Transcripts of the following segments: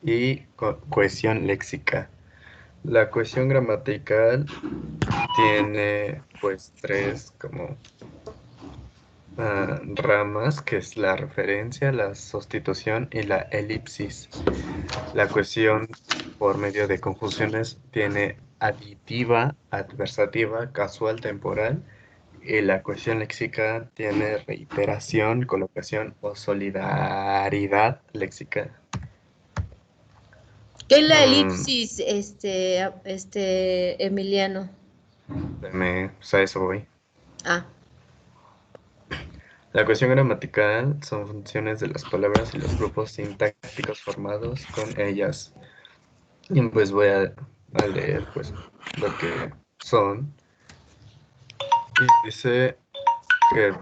y cohesión léxica. La cohesión gramatical tiene pues tres como ramas, que es la referencia, la sustitución y la elipsis. La cohesión por medio de conjunciones tiene aditiva, adversativa, casual, temporal, y la cohesión léxica tiene reiteración, colocación o solidaridad léxica. ¿Qué es la Mm, elipsis, Emiliano? pues a eso voy. Ah, La cohesión gramatical son funciones de las palabras y los grupos sintácticos formados con ellas. Y pues voy a leer pues lo que son. Y dice que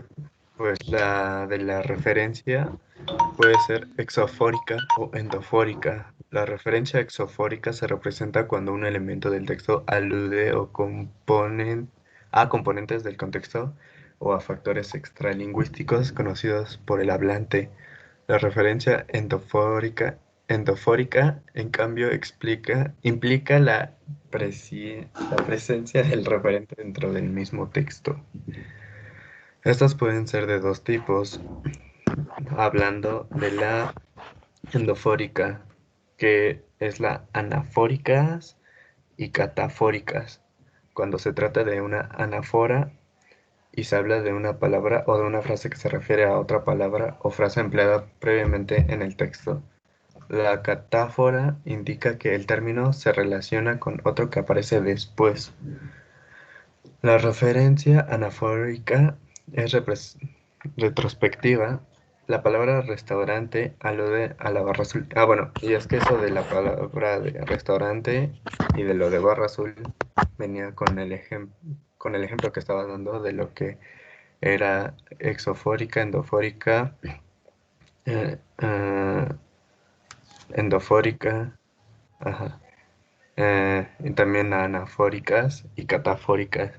pues la de la referencia puede ser exofórica o endofórica. La referencia exofórica se representa cuando un elemento del texto alude o a componentes del contexto o a factores extralingüísticos conocidos por el hablante. La referencia endofórica, en cambio, implica la presencia del referente dentro del mismo texto. Estas pueden ser de dos tipos, hablando de la endofórica, que es la anafóricas y catafóricas. Cuando se trata de una anáfora y se habla de una palabra o de una frase que se refiere a otra palabra o frase empleada previamente en el texto. La catáfora indica que el término se relaciona con otro que aparece después. La referencia anafórica es retrospectiva. La palabra restaurante alude a la barra azul. Ah, bueno, y es que eso de la palabra de restaurante y de lo de barra azul venía con el ejemplo que estaba dando de lo que era exofórica, endofórica, eh, eh, endofórica, ajá, y también anafóricas y catafóricas.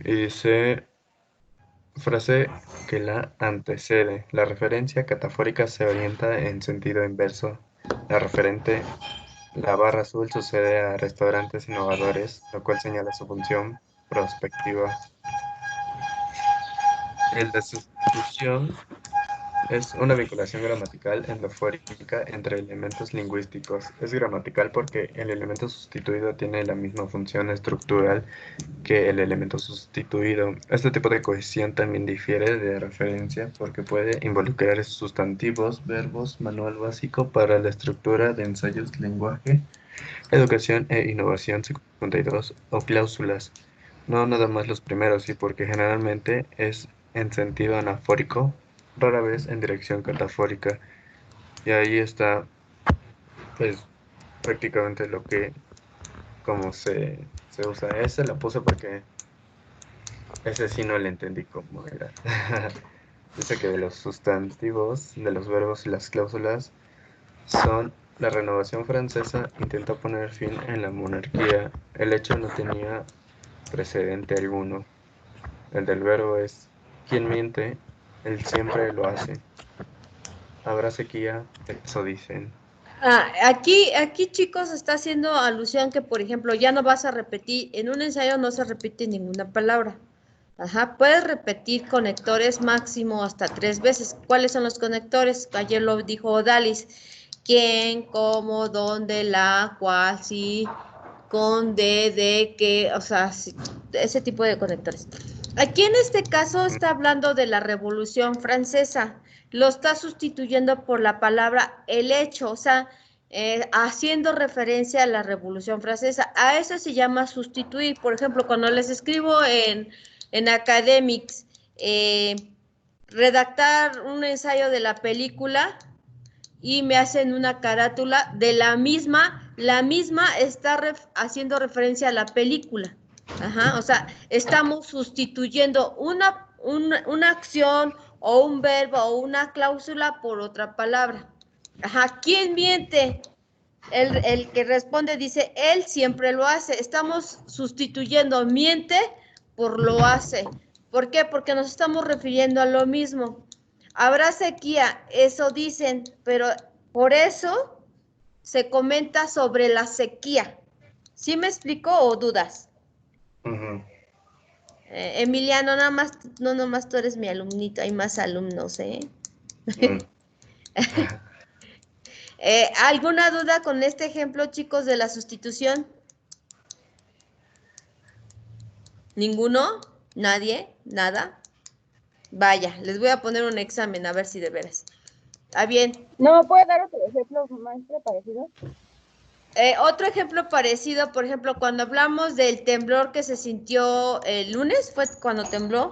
Y dice frase que la antecede. La referencia catafórica se orienta en sentido inverso. La referente, la barra azul, sucede a restaurantes innovadores, lo cual señala su función prospectiva. El de sustitución es una vinculación gramatical endofórica entre elementos lingüísticos. Es gramatical porque el elemento sustituido tiene la misma función estructural que el elemento sustituido. Este tipo de cohesión también difiere de referencia porque puede involucrar sustantivos, verbos, manual básico para la estructura de ensayos, lenguaje, educación e innovación 52 o cláusulas. No nada más los primeros, y porque generalmente es en sentido anafórico, rara vez en dirección catafórica. Y ahí está, pues, prácticamente lo que, como se usa. Ese la puse porque ese sí no le entendí cómo era. Dice que de los sustantivos, de los verbos y las cláusulas son la renovación francesa intentó poner fin en la monarquía. El hecho no tenía precedente alguno. El del verbo es quien miente, él siempre lo hace. Habrá sequía, eso dicen. aquí chicos está haciendo alusión que, por ejemplo, ya no vas a repetir, en un ensayo no se repite ninguna palabra. Ajá, puedes repetir conectores máximo hasta 3 veces. ¿Cuáles son los conectores? Ayer lo dijo Dalis. ¿Quién, cómo, dónde, la, cuál, sí, con, de, qué, o sea, sí, ese tipo de conectores. Aquí en este caso está hablando de la Revolución Francesa. Lo está sustituyendo por la palabra el hecho, o sea, haciendo referencia a la Revolución Francesa. A eso se llama sustituir. Por ejemplo, cuando les escribo en Academics, redactar un ensayo de la película y me hacen una carátula de la misma está haciendo referencia a la película. Ajá, o sea, estamos sustituyendo una acción o un verbo o una cláusula por otra palabra. Ajá, ¿quién miente? El que responde dice, él siempre lo hace. Estamos sustituyendo miente por lo hace. ¿Por qué? Porque nos estamos refiriendo a lo mismo. Habrá sequía, eso dicen, pero por eso se comenta sobre la sequía. ¿Sí me explico o dudas? Ujú. Emiliano, nada más, no nomás tú eres mi alumnito, hay más alumnos, ¿eh? Mm. ¿Alguna duda con este ejemplo, chicos, de la sustitución? ¿Ninguno? ¿Nadie? ¿Nada? Vaya, les voy a poner un examen a ver si de veras. Ah, bien. ¿No puede dar otro ejemplo, maestra, parecido? Otro ejemplo parecido, por ejemplo, cuando hablamos del temblor que se sintió el lunes, fue cuando tembló,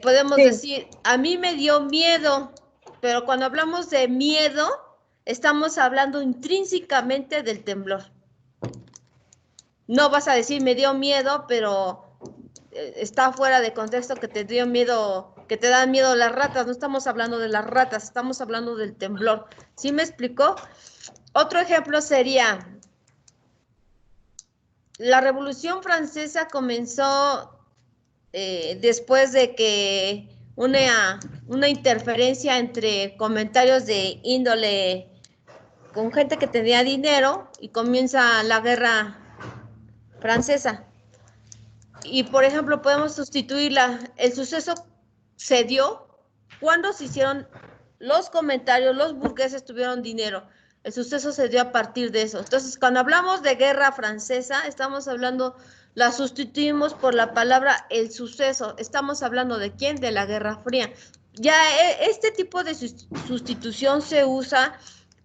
podemos Sí. decir, a mí me dio miedo, pero cuando hablamos de miedo, estamos hablando intrínsecamente del temblor. No vas a decir me dio miedo, pero está fuera de contexto que te dio miedo, que te dan miedo las ratas. No estamos hablando de las ratas, estamos hablando del temblor. ¿Sí me explicó? Otro ejemplo sería, la Revolución Francesa comenzó después de que una interferencia entre comentarios de índole con gente que tenía dinero y comienza la guerra francesa. Y por ejemplo, podemos sustituirla. El suceso se dio cuando se hicieron los comentarios, los burgueses tuvieron dinero. El suceso se dio a partir de eso. Entonces, cuando hablamos de guerra francesa, estamos hablando, la sustituimos por la palabra el suceso. Estamos hablando de quién, de la Guerra Fría. Ya este tipo de sustitución se usa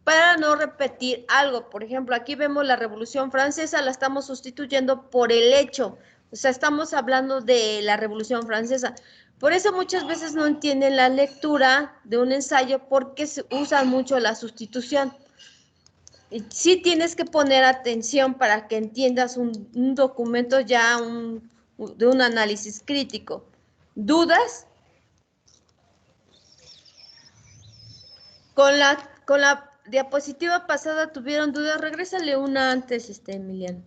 para no repetir algo. Por ejemplo, aquí vemos la Revolución Francesa, la estamos sustituyendo por el hecho. O sea, estamos hablando de la Revolución Francesa. Por eso muchas veces no entienden la lectura de un ensayo porque se usan mucho la sustitución. Y sí tienes que poner atención para que entiendas un documento ya de un análisis crítico. ¿Dudas? Con la diapositiva pasada tuvieron dudas. Regrésale una antes, Emiliano.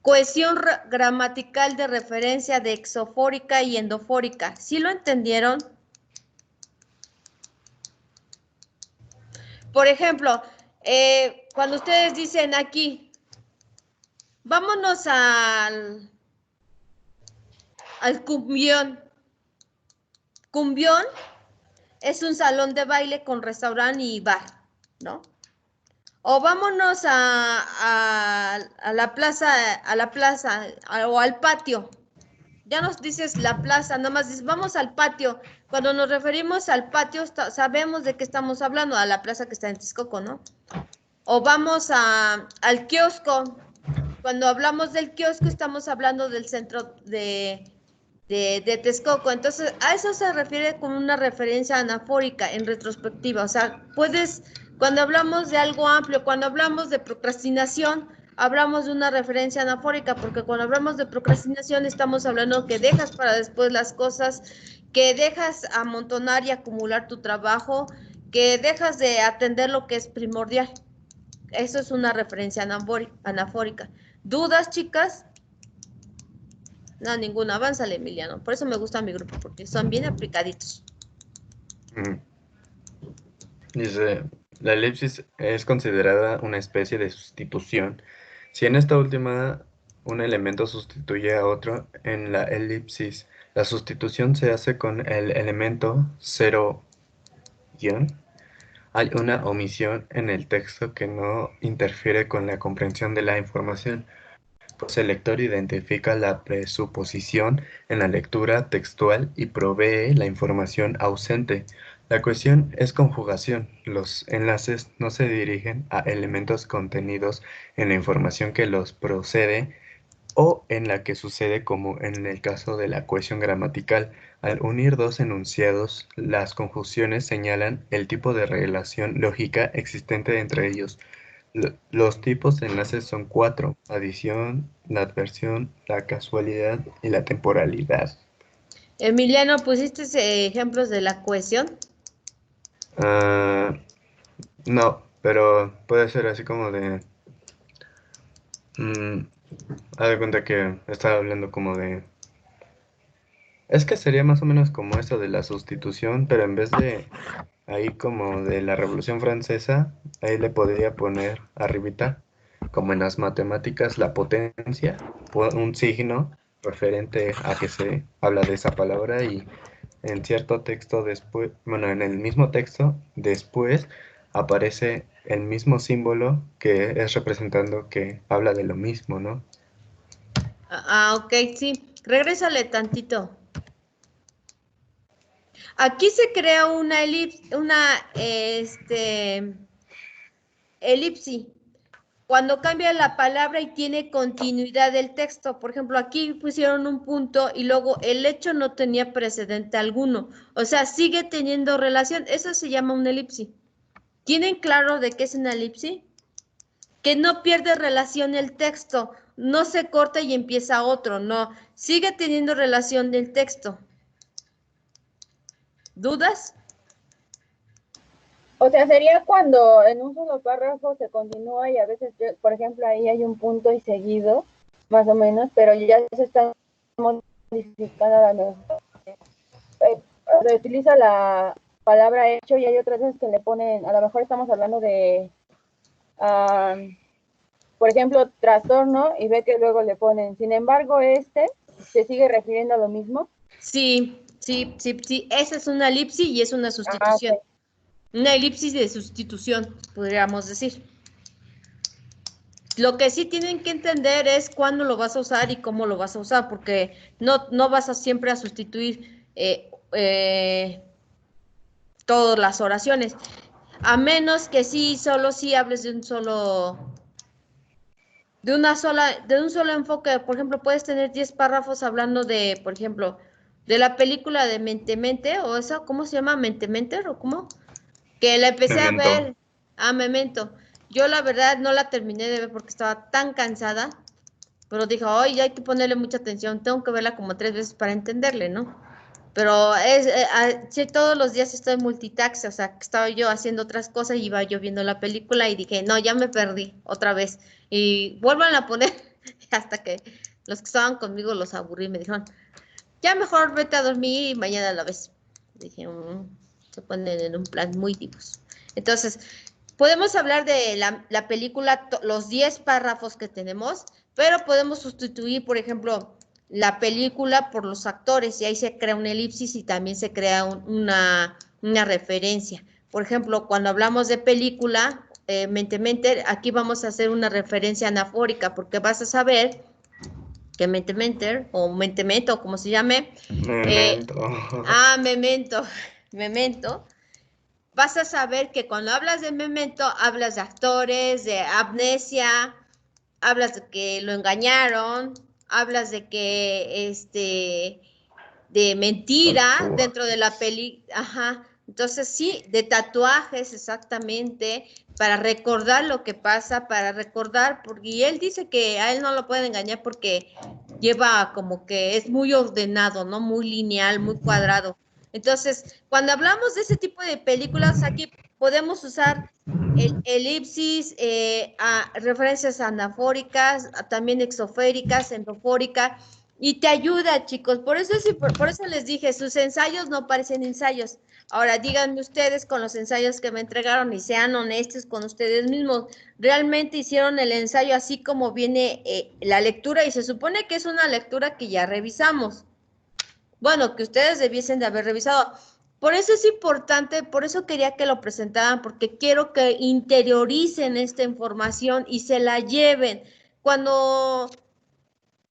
Cohesión gramatical de referencia de exofórica y endofórica. ¿Sí lo entendieron? Por ejemplo, cuando ustedes dicen aquí, vámonos al cumbión. Cumbión es un salón de baile con restaurante y bar, ¿no? O vámonos a la plaza o al patio. Ya nos dices la plaza, nomás dices, vamos al patio. Cuando nos referimos al patio, sabemos de qué estamos hablando, a la plaza que está en Texcoco, ¿no? O vamos al kiosco. Cuando hablamos del kiosco, estamos hablando del centro de Texcoco. Entonces, a eso se refiere con una referencia anafórica en retrospectiva. O sea, cuando hablamos de algo amplio, cuando hablamos de procrastinación, hablamos de una referencia anafórica, porque cuando hablamos de procrastinación estamos hablando que dejas para después las cosas, que dejas amontonar y acumular tu trabajo, que dejas de atender lo que es primordial. Eso es una referencia anafórica. ¿Dudas, chicas? No, ninguna. Avánzale, Emiliano. Por eso me gusta mi grupo, porque son bien aplicaditos. Dice, la elipsis es considerada una especie de sustitución. Si en esta última un elemento sustituye a otro en la elipsis, la sustitución se hace con el elemento 0 guión. Hay una omisión en el texto que no interfiere con la comprensión de la información, pues el lector identifica la presuposición en la lectura textual y provee la información ausente. La cuestión es conjugación. Los enlaces no se dirigen a elementos contenidos en la información que los procede o en la que sucede, como en el caso de la cohesión gramatical. Al unir dos enunciados, las conjunciones señalan el tipo de relación lógica existente entre ellos. Los tipos de enlaces son cuatro: adición, la adversión, la casualidad y la temporalidad. Emiliano, ¿pusiste ejemplos de la cohesión? No, pero puede ser así como de... haz de cuenta que estaba hablando como de... Es que sería más o menos como eso de la sustitución, pero en vez de ahí como de la Revolución Francesa, ahí le podría poner arribita, como en las matemáticas, la potencia, un signo referente a que se habla de esa palabra y en cierto texto después, bueno, en el mismo texto después aparece el mismo símbolo que es representando que habla de lo mismo, ¿no? Ok, sí. Regrésale tantito. Aquí se crea una elipsis. Cuando cambia la palabra y tiene continuidad del texto. Por ejemplo, aquí pusieron un punto y luego el hecho no tenía precedente alguno. O sea, sigue teniendo relación. Eso se llama una elipsis. ¿Tienen claro de qué es una elipsis? Que no pierde relación el texto, no se corta y empieza otro, no, sigue teniendo relación del texto. ¿Dudas? O sea, sería cuando en un solo párrafo se continúa y a veces, por ejemplo, ahí hay un punto y seguido, más o menos, pero ya se está modificando la se utiliza la palabra hecho y hay otras veces que le ponen, a lo mejor estamos hablando de, por ejemplo, trastorno y ve que luego le ponen, sin embargo, se sigue refiriendo a lo mismo. Sí, sí, sí, sí, esa es una elipsis y es una sustitución. Okay. Una elipsis de sustitución, podríamos decir. Lo que sí tienen que entender es cuándo lo vas a usar y cómo lo vas a usar, porque no vas a siempre a sustituir todas las oraciones, a menos que sí, solo sí hables de un solo enfoque. Por ejemplo, puedes tener 10 párrafos hablando de, por ejemplo, de la película de Mente, o esa, ¿cómo se llama? Mente, o cómo, que la empecé a Memento. ver, Memento. Yo la verdad no la terminé de ver porque estaba tan cansada, pero dije, hoy hay que ponerle mucha atención, tengo que verla como 3 veces para entenderle, ¿no? Pero sí, todos los días estoy multitask, o sea, que estaba yo haciendo otras cosas y iba yo viendo la película y dije, no, ya me perdí otra vez. Y vuelvan a poner hasta que los que estaban conmigo los aburrí, me dijeron, ya mejor vete a dormir y mañana la ves. Dije, se ponen en un plan muy tipos. Entonces, podemos hablar de la película, los 10 párrafos que tenemos, pero podemos sustituir, por ejemplo, la película por los actores y ahí se crea una elipsis y también se crea una referencia. Por ejemplo, cuando hablamos de película, mente, aquí vamos a hacer una referencia anafórica porque vas a saber que mente o mentemento, como se llame, Memento. memento, memento, vas a saber que cuando hablas de memento, hablas de actores, de amnesia, hablas de que lo engañaron, hablas de que, de mentira Actúa. dentro de la peli, ajá. Entonces sí, de tatuajes exactamente, para recordar lo que pasa, para recordar, porque y él dice que a él no lo pueden engañar porque lleva como que es muy ordenado, ¿no? Muy lineal, muy cuadrado. Entonces, cuando hablamos de ese tipo de películas, aquí podemos usar elipsis, referencias anafóricas, también exoféricas, endofóricas, y te ayuda, chicos. Por eso les dije, sus ensayos no parecen ensayos. Ahora díganme ustedes con los ensayos que me entregaron y sean honestos con ustedes mismos. ¿Realmente hicieron el ensayo así como viene la lectura? Y se supone que es una lectura que ya revisamos. Bueno, que ustedes debiesen de haber revisado. Por eso es importante, por eso quería que lo presentaran, porque quiero que interioricen esta información y se la lleven. Cuando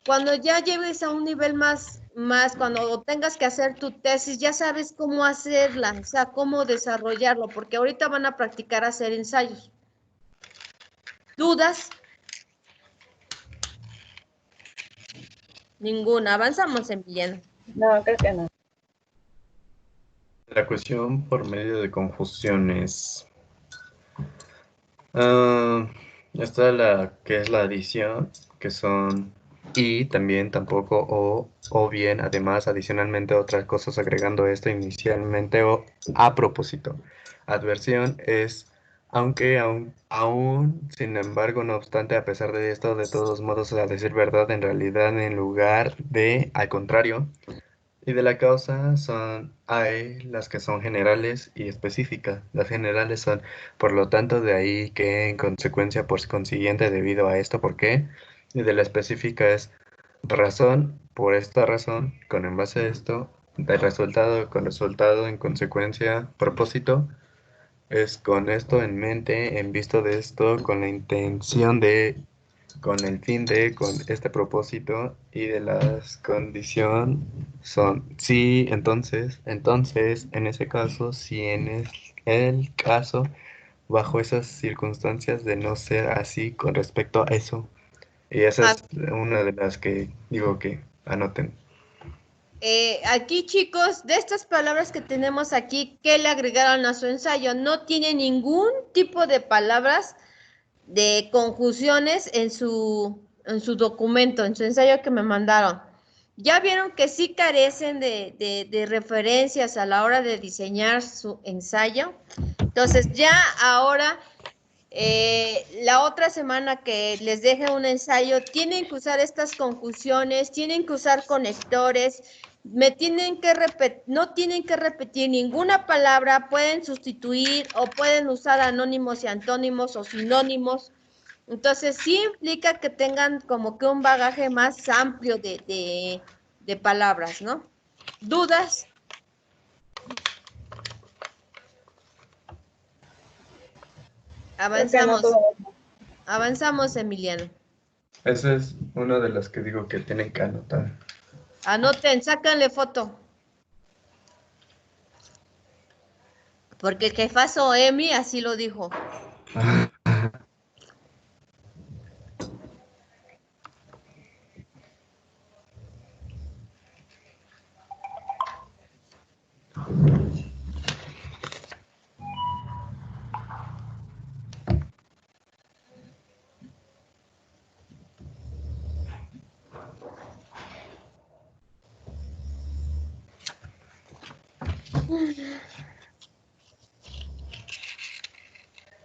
cuando ya llegues a un nivel cuando tengas que hacer tu tesis, ya sabes cómo hacerla, o sea, cómo desarrollarlo, porque ahorita van a practicar hacer ensayos. ¿Dudas? Ninguna. Avanzamos, Emiliano. No, creo que no. La cuestión por medio de confusiones. Está la que es la adición, que son y también tampoco o bien, además, adicionalmente otras cosas agregando esto inicialmente o a propósito. Adversión es aunque, aún, sin embargo, no obstante, a pesar de esto, de todos modos, a decir verdad, en realidad, en lugar de, al contrario, Y de la causa hay las que son generales y específicas. Las generales son, por lo tanto, de ahí que en consecuencia, por consiguiente, debido a esto, ¿por qué? Y de la específica es razón, por esta razón, con en base a esto, de resultado, con resultado, en consecuencia, propósito, es con esto en mente, en visto de esto, con la intención de, con el fin de, con este propósito, y de las condición son sí, entonces, en ese caso, si en el caso, bajo esas circunstancias de no ser así con respecto a eso. Y esa Ah, es una de las que digo que anoten. aquí, chicos, de estas palabras que tenemos aquí, ¿qué le agregaron a su ensayo? No tiene ningún tipo de palabras de conjunciones en su documento, en su ensayo que me mandaron. Ya vieron que sí carecen de referencias a la hora de diseñar su ensayo. Entonces, ya ahora, la otra semana que les deje un ensayo, tienen que usar estas conjunciones, tienen que usar conectores, no tienen que repetir ninguna palabra, pueden sustituir o pueden usar anónimos y antónimos o sinónimos. Entonces, sí implica que tengan como que un bagaje más amplio de palabras, ¿no? ¿Dudas? Creo que no Avanzamos, todo. avanzamos, Emiliano. Esa es una de las que digo que tienen que anotar. Anoten, sácanle foto. Porque el jefazo Emi así lo dijo.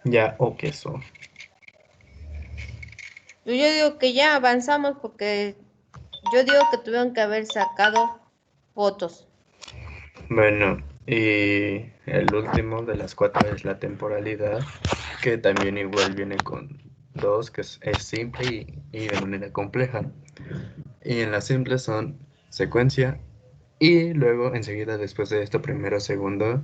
Ya, o queso. Yo digo que ya avanzamos porque yo digo que tuvieron que haber sacado fotos. Bueno, y el último de las cuatro es la temporalidad, que también igual viene con dos, que es simple y de manera compleja. Y en la simple son secuencia y luego enseguida después de esto, primero, segundo,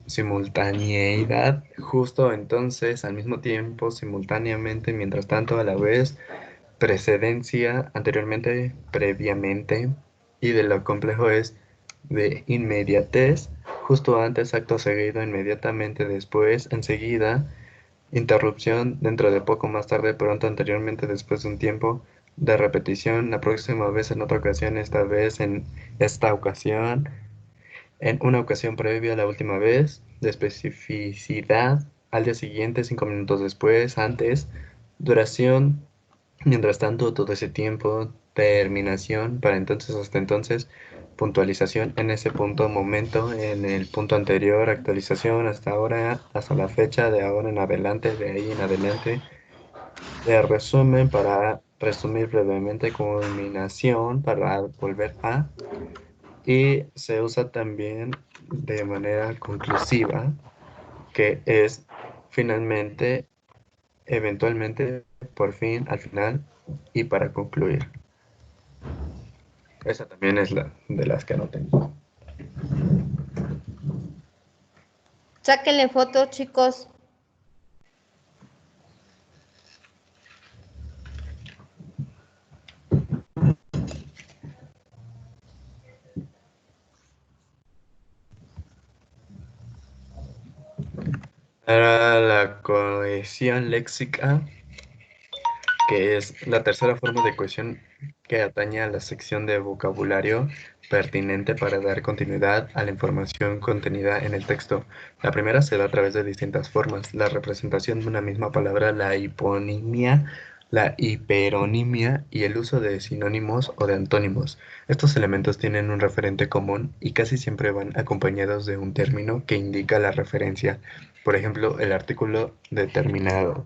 simultaneidad, justo entonces, al mismo tiempo, simultáneamente, mientras tanto, a la vez, precedencia, anteriormente, previamente, y de lo complejo es de inmediatez, justo antes, acto seguido, inmediatamente después, enseguida, interrupción, dentro de poco, más tarde, pronto, anteriormente, después de un tiempo, de repetición, la próxima vez, en otra ocasión, esta vez, en esta ocasión, en una ocasión previa a la última vez, de especificidad, al día siguiente, 5 minutos después, antes, duración, mientras tanto, todo ese tiempo, terminación, para entonces, hasta entonces, puntualización en ese punto, momento, en el punto anterior, actualización, hasta ahora, hasta la fecha, de ahora en adelante, de ahí en adelante, de resumen para resumir brevemente, culminación para volver a, y se usa también de manera conclusiva, que es finalmente, eventualmente, por fin, al final y para concluir. Esa también es la de las que no tengo. Sáquenle fotos, chicos. Para la cohesión léxica, que es la tercera forma de cohesión que atañe a la sección de vocabulario pertinente para dar continuidad a la información contenida en el texto. La primera se da a través de distintas formas: la representación de una misma palabra, la hiponimia, la hiperonimia y el uso de sinónimos o de antónimos. Estos elementos tienen un referente común y casi siempre van acompañados de un término que indica la referencia. Por ejemplo, el artículo determinado.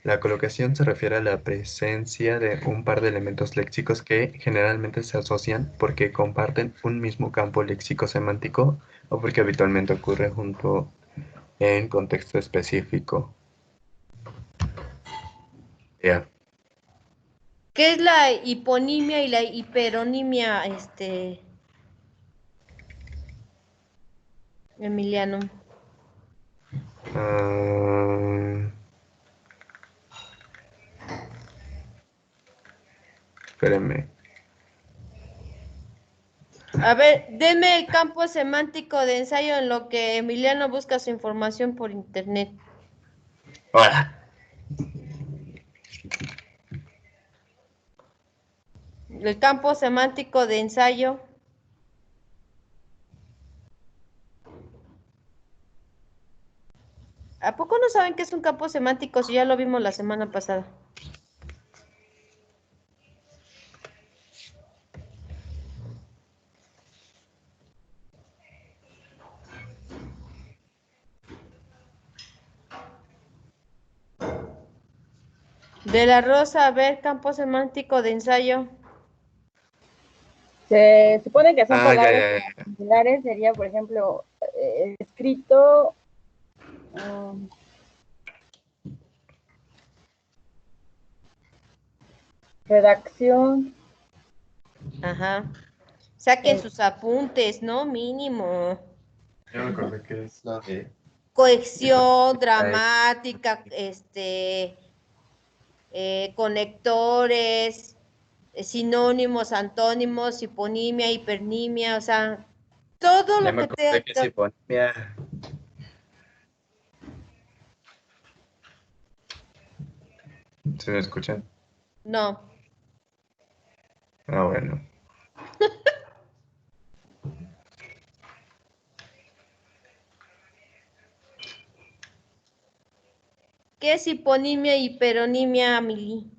La colocación se refiere a la presencia de un par de elementos léxicos que generalmente se asocian porque comparten un mismo campo léxico-semántico o porque habitualmente ocurre junto en contexto específico. Ya. ¿Qué es la hiponimia y la hiperonimia, Emiliano? Ah, espérenme. A ver, deme el campo semántico de ensayo en lo que Emiliano busca su información por internet. Hola. El campo semántico de ensayo. ¿A poco no saben qué es un campo semántico si ya lo vimos la semana pasada? De la Rosa, a ver, campo semántico de ensayo. Se supone que son Ah, ya, palabras ya, ya. similares, sería, por ejemplo, escrito, um, redacción, Ajá. Saquen eh, sus apuntes, ¿no? Mínimo. Yo me acordé que es la de Cohesión, hipernética. dramática, conectores, sinónimos, antónimos, hiponimia, hipernimia, o sea, todo Ya lo me que acordé te... que es hiponimia. ¿Se me escuchan? No. Ah, bueno. ¿Qué es hiponimia y hiperonimia, Mili?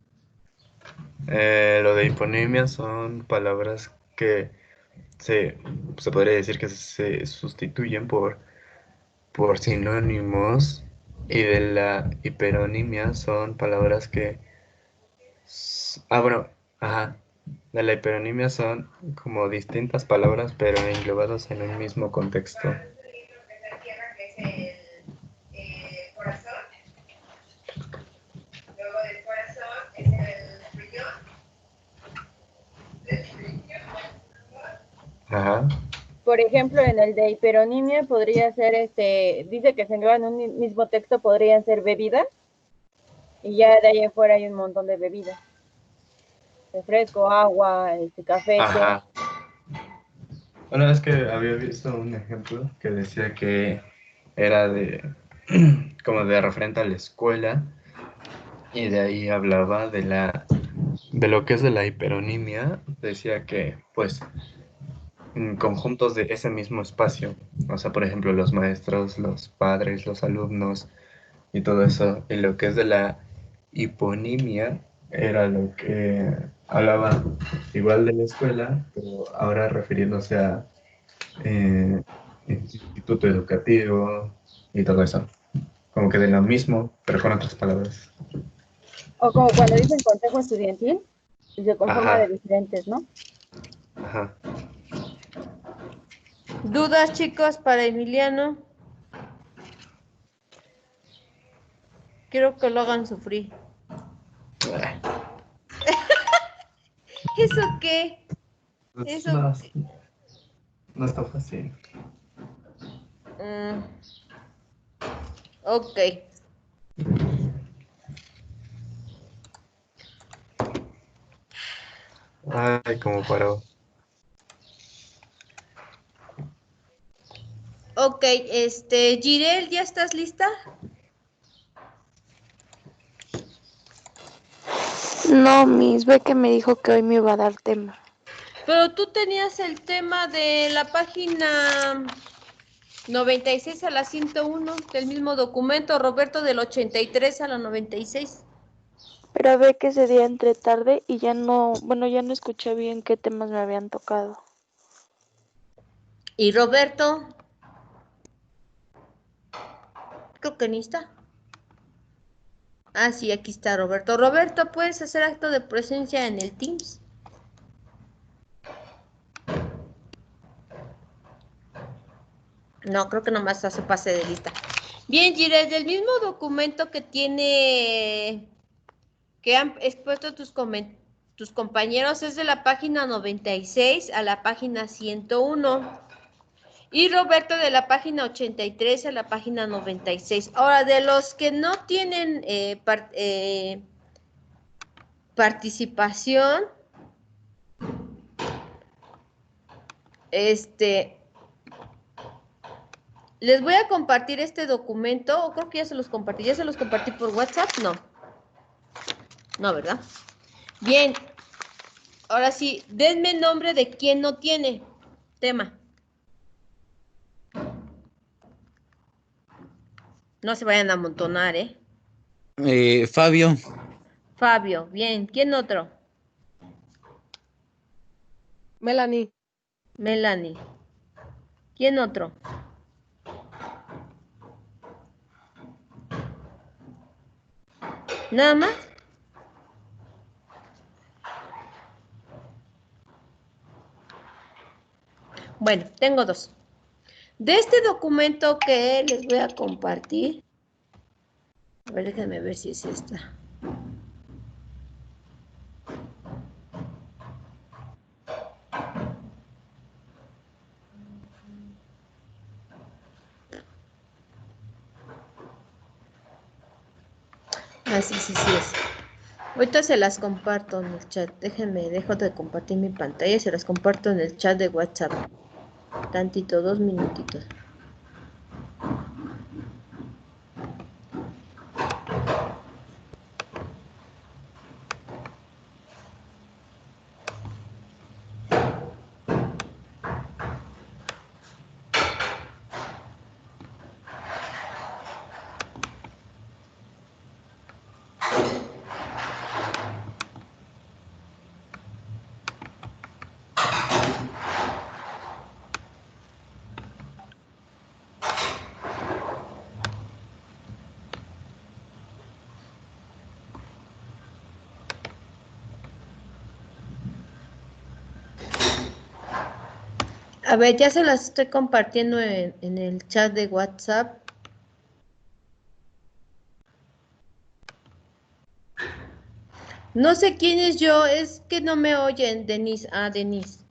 Lo de hiponimia son palabras que se podría decir que se sustituyen por sinónimos y de la hiperonimia son palabras que... bueno, ajá. De la hiperonimia son como distintas palabras pero englobadas en un mismo contexto. Ajá. por ejemplo, en el de hiperonimia podría ser, dice que se engloban en un mismo texto, podrían ser bebidas, y ya de ahí en fuera hay un montón de bebidas. Refresco, agua, café, té. Ajá. Bueno, es que había visto un ejemplo que decía que era de como de referente a la escuela y de ahí hablaba de lo que es de la hiperonimia, decía que pues en conjuntos de ese mismo espacio, o sea, por ejemplo, los maestros, los padres, los alumnos y todo eso, y lo que es de la hiponimia era lo que hablaba igual de la escuela, pero ahora refiriéndose a eh, instituto educativo y todo eso. Como que de lo mismo, pero con otras palabras. O como cuando dicen consejo estudiantil, y se conforma de Ajá, diferentes, ¿no? ajá. ¿Dudas, chicos, para Emiliano? Quiero que lo hagan sufrir. ¿Eso qué? Pues ¿Eso no, qué? no está fácil. Mm, ok. Ay, como paró. Ok, Jirel, ¿ya estás lista? No, Miss, ve que me dijo que hoy me iba a dar tema. Pero tú tenías el tema de la página 96 a la 101 del mismo documento, Roberto, del 83 a la 96. Pero ve que ese día entré tarde y ya no, bueno, ya no escuché bien qué temas me habían tocado. Y Roberto, creo que ni está. Ah, sí, aquí está Roberto. Roberto, ¿puedes hacer acto de presencia en el Teams? No, creo que nomás hace pase de lista. Bien, Gires, del mismo documento que que han expuesto tus compañeros, es de la página 96 a la página 101. Y Roberto de la página 83 a la página 96. Ahora, de los que no tienen participación, les voy a compartir este documento, o creo que ya se los compartí. ¿Ya se los compartí por WhatsApp? No. No, ¿verdad? Bien. Ahora sí, denme nombre de quien no tiene tema. No se vayan a amontonar, ¿eh? Fabio. Fabio, bien. ¿Quién otro? Melanie. Melanie. ¿Quién otro? ¿Nada más? Bueno, tengo dos. De este documento que les voy a compartir, a ver, déjenme ver si es esta. Ah, sí, sí, sí es. Ahorita se las comparto en el chat. Déjenme, dejo de compartir mi pantalla y se las comparto en el chat de WhatsApp. Tantito, 2 minutitos. A ver, ya se las estoy compartiendo en el chat de WhatsApp. No sé quién es yo, es que no me oyen, Denise. Ah, Denise.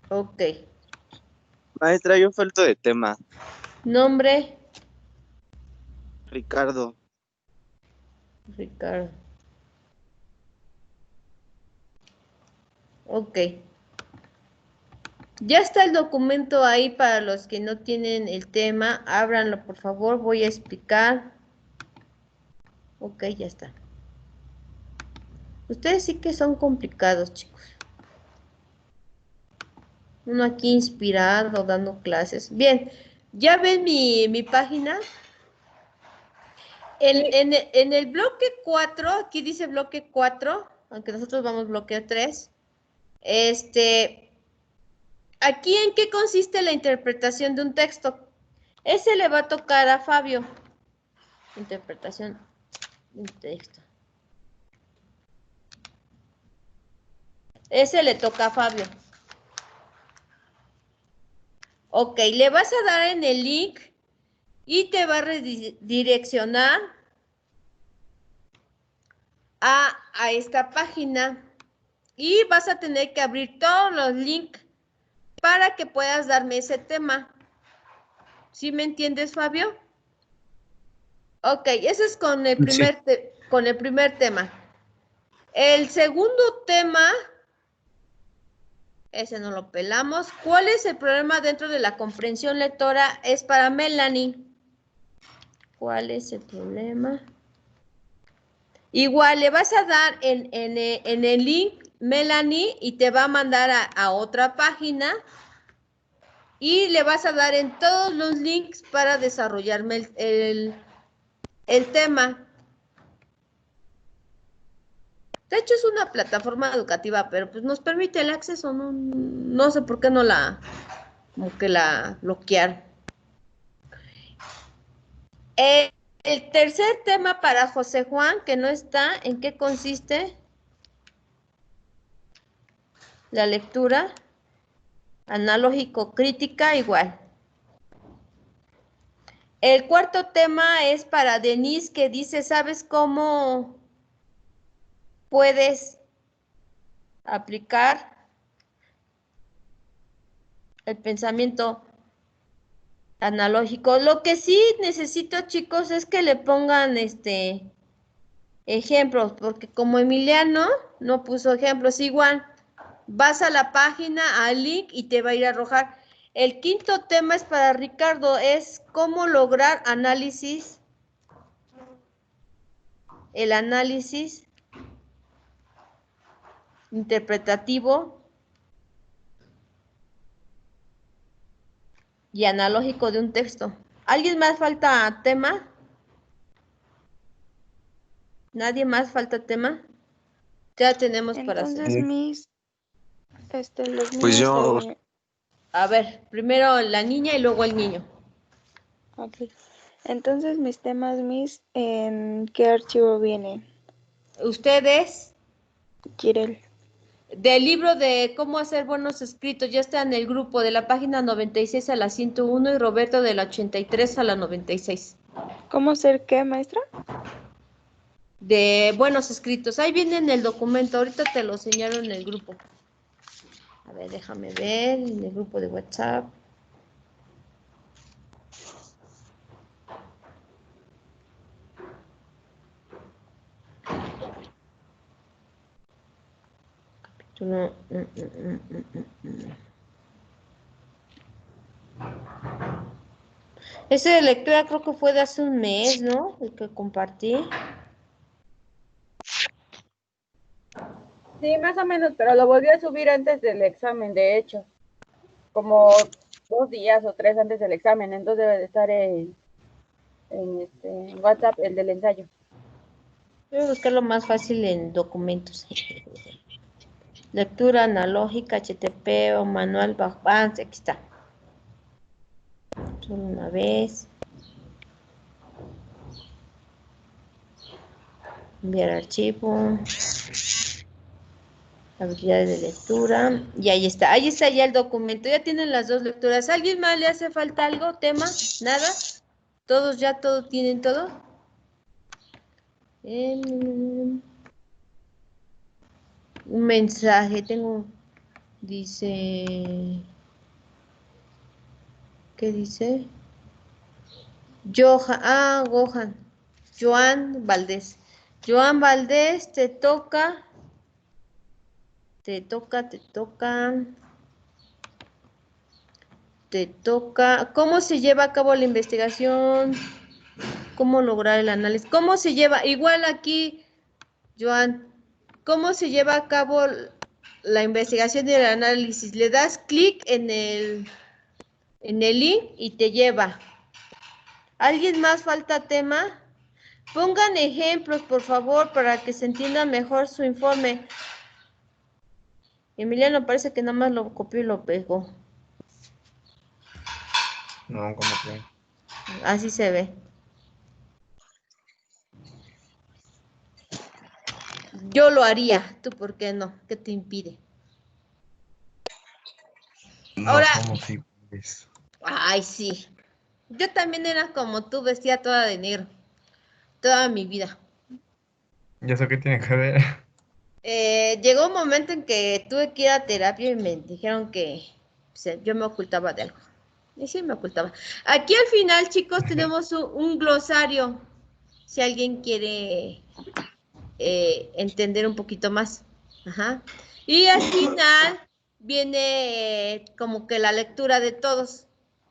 Ok. Maestra, yo falto de tema. Nombre, Ricardo. Ricardo. Ok. Ya está el documento ahí para los que no tienen el tema. Ábranlo, por favor. Voy a explicar. Ok, ya está. Ustedes sí que son complicados, chicos. Uno aquí inspirado, dando clases. Bien, ¿ya ven mi página? En el bloque 4, aquí dice bloque 4, aunque nosotros vamos bloque 3. Aquí en qué consiste la interpretación de un texto. Ese le va a tocar a Fabio. Interpretación de un texto. Ese le toca a Fabio. Ok, le vas a dar en el link y te va a redireccionar a esta página. Y vas a tener que abrir todos los links para que puedas darme ese tema. ¿Sí me entiendes, Fabio? Ok, ese es con el primer tema. El segundo tema, ese no lo pelamos. ¿Cuál es el problema dentro de la comprensión lectora? Es para Melanie. ¿Cuál es el problema? Igual le vas a dar en el link, Melanie, y te va a mandar a otra página. Y le vas a dar en todos los links para desarrollarme el tema. De hecho, es una plataforma educativa, pero pues nos permite el acceso. No sé por qué no como que la bloquearon. El tercer tema para José Juan, que no está, ¿en qué consiste? La lectura analógico-crítica igual. El cuarto tema es para Denise, que dice, ¿sabes cómo puedes aplicar el pensamiento analógico? Lo que sí necesito, chicos, es que le pongan ejemplos, porque como Emiliano no puso ejemplos, igual vas a la página, al link y te va a ir a arrojar. El quinto tema es para Ricardo, es cómo lograr el análisis interpretativo y analógico de un texto. ¿Alguien más falta tema? ¿Nadie más falta tema? Ya tenemos para hacer. Entonces, los Pues niños yo, A ver, primero la niña y luego el niño. ok. Entonces, mis temas, ¿en qué archivo viene? Ustedes, Kirel. del libro de cómo hacer buenos escritos, ya está en el grupo de la página 96 a la 101 y Roberto de la 83 a la 96. ¿Cómo ser qué, maestra? De buenos escritos. Ahí viene en el documento, ahorita te lo señalo en el grupo. A ver, déjame ver en el grupo de WhatsApp. Ese de lectura creo que fue de hace un mes, ¿no? El que compartí. Sí, más o menos, pero lo volví a subir antes del examen, de hecho, como 2 días o 3 antes del examen, entonces debe de estar en WhatsApp el del ensayo. Voy a buscar lo más fácil en documentos. Lectura analógica, HTTP o manual bajo. Ah, aquí está. Solo una vez. Enviar archivo. Habilidades de lectura. Y ahí está. Ahí está ya el documento. Ya tienen las dos lecturas. ¿A alguien más le hace falta algo? ¿Tema? ¿Nada? ¿Todos ya todo tienen todo? Un mensaje. Dice... ¿Qué dice? Joan Valdés. Joan Valdés, te toca. ¿Cómo se lleva a cabo la investigación? ¿Cómo lograr el análisis? ¿Cómo se lleva? Igual aquí, Joan, ¿cómo se lleva a cabo la investigación y el análisis? Le das clic en el link y te lleva. ¿Alguien más falta tema? Pongan ejemplos, por favor, para que se entienda mejor su informe. Emiliano parece que nada más lo copió y lo pegó. No, como que. Así se ve. Yo lo haría. ¿Tú por qué no? ¿Qué te impide? No, Ahora, como si puedes. ay, sí. Yo también era como tú, vestía toda de negro. Toda mi vida. ¿Y eso qué tiene que ver? Llegó un momento en que tuve que ir a terapia y me dijeron que yo me ocultaba de algo. Y sí, me ocultaba. Aquí al final, chicos, tenemos un glosario. Si alguien quiere entender un poquito más. Ajá. Y al final viene como que la lectura de todos.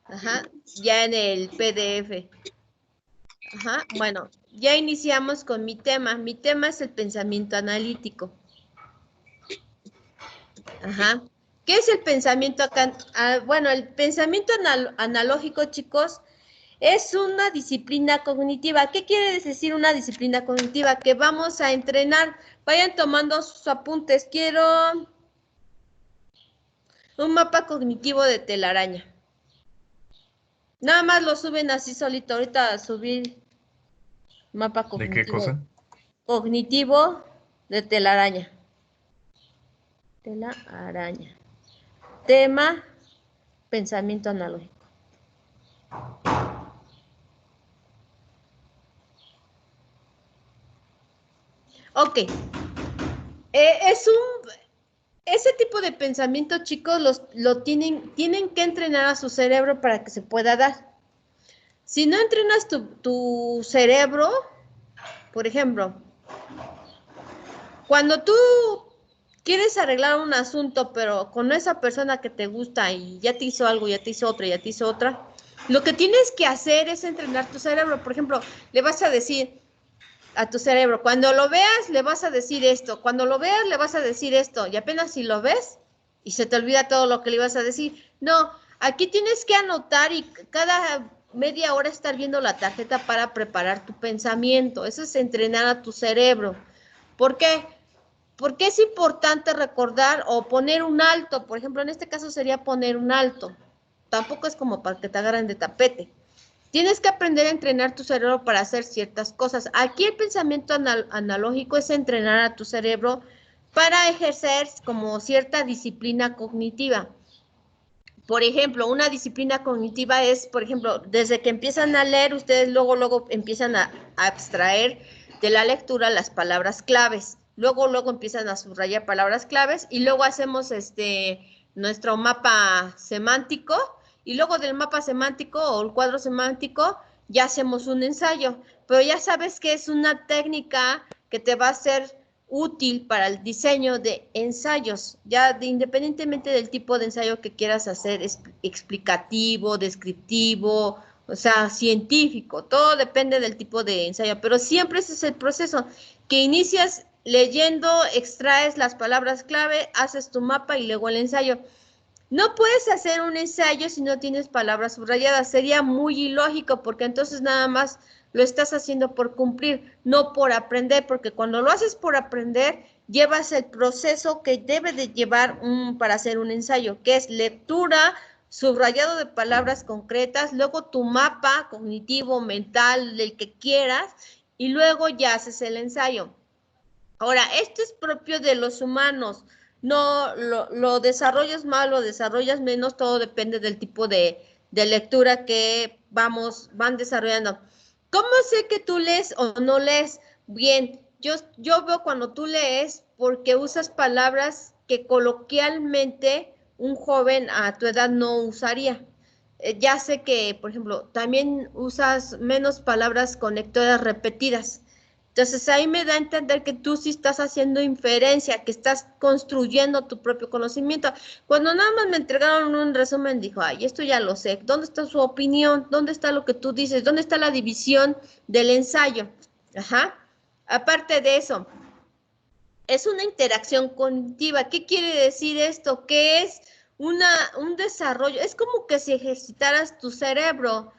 Ajá. Ya en el PDF. Ajá. Bueno, ya iniciamos con mi tema. Mi tema es el pensamiento analítico. Ajá. ¿Qué es el pensamiento acá? Bueno, el pensamiento analógico, chicos, es una disciplina cognitiva. ¿Qué quiere decir una disciplina cognitiva? Que vamos a entrenar. Vayan tomando sus apuntes. Quiero un mapa cognitivo de telaraña. Nada más lo suben así solito. Ahorita subir mapa ¿De cognitivo. qué cosa? Cognitivo de telaraña. Telaraña. Tema, pensamiento analógico. Ok. Ese tipo de pensamiento, chicos, lo tienen que entrenar a su cerebro para que se pueda dar. Si no entrenas tu cerebro, por ejemplo, cuando tú quieres arreglar un asunto, pero con esa persona que te gusta y ya te hizo algo, ya te hizo otra, ya te hizo otra, lo que tienes que hacer es entrenar tu cerebro. Por ejemplo, le vas a decir a tu cerebro, cuando lo veas, le vas a decir esto, cuando lo veas, le vas a decir esto, y apenas si lo ves, y se te olvida todo lo que le ibas a decir. No, aquí tienes que anotar y cada media hora estar viendo la tarjeta para preparar tu pensamiento. Eso es entrenar a tu cerebro. ¿Por qué? Porque es importante recordar o poner un alto. Por ejemplo, en este caso sería poner un alto. Tampoco es como para que te agarren de tapete. Tienes que aprender a entrenar tu cerebro para hacer ciertas cosas. Aquí el pensamiento analógico es entrenar a tu cerebro para ejercer como cierta disciplina cognitiva. Por ejemplo, una disciplina cognitiva es, por ejemplo, desde que empiezan a leer, ustedes luego empiezan a abstraer de la lectura las palabras claves. Luego empiezan a subrayar palabras claves y luego hacemos nuestro mapa semántico y luego del mapa semántico o el cuadro semántico ya hacemos un ensayo. Pero ya sabes que es una técnica que te va a ser útil para el diseño de ensayos, ya independientemente del tipo de ensayo que quieras hacer, explicativo, descriptivo, o sea, científico, todo depende del tipo de ensayo, pero siempre ese es el proceso, que inicias leyendo, extraes las palabras clave, haces tu mapa y luego el ensayo. No puedes hacer un ensayo si no tienes palabras subrayadas. Sería muy ilógico porque entonces nada más lo estás haciendo por cumplir, no por aprender, porque cuando lo haces por aprender, llevas el proceso que debe de llevar para hacer un ensayo, que es lectura, subrayado de palabras concretas, luego tu mapa cognitivo, mental, el que quieras, y luego ya haces el ensayo. Ahora, esto es propio de los humanos. No lo desarrollas más, lo desarrollas menos, todo depende del tipo de lectura que van desarrollando. ¿Cómo sé que tú lees o no lees? Bien, yo veo cuando tú lees porque usas palabras que coloquialmente un joven a tu edad no usaría. Ya sé que, por ejemplo, también usas menos palabras conectoras repetidas. Entonces ahí me da a entender que tú sí estás haciendo inferencia, que estás construyendo tu propio conocimiento. Cuando nada más me entregaron un resumen, dijo, ay, esto ya lo sé. ¿Dónde está su opinión? ¿Dónde está lo que tú dices? ¿Dónde está la división del ensayo? Ajá. Aparte de eso, es una interacción cognitiva. ¿Qué quiere decir esto? Que es un desarrollo. Es como que si ejercitaras tu cerebro.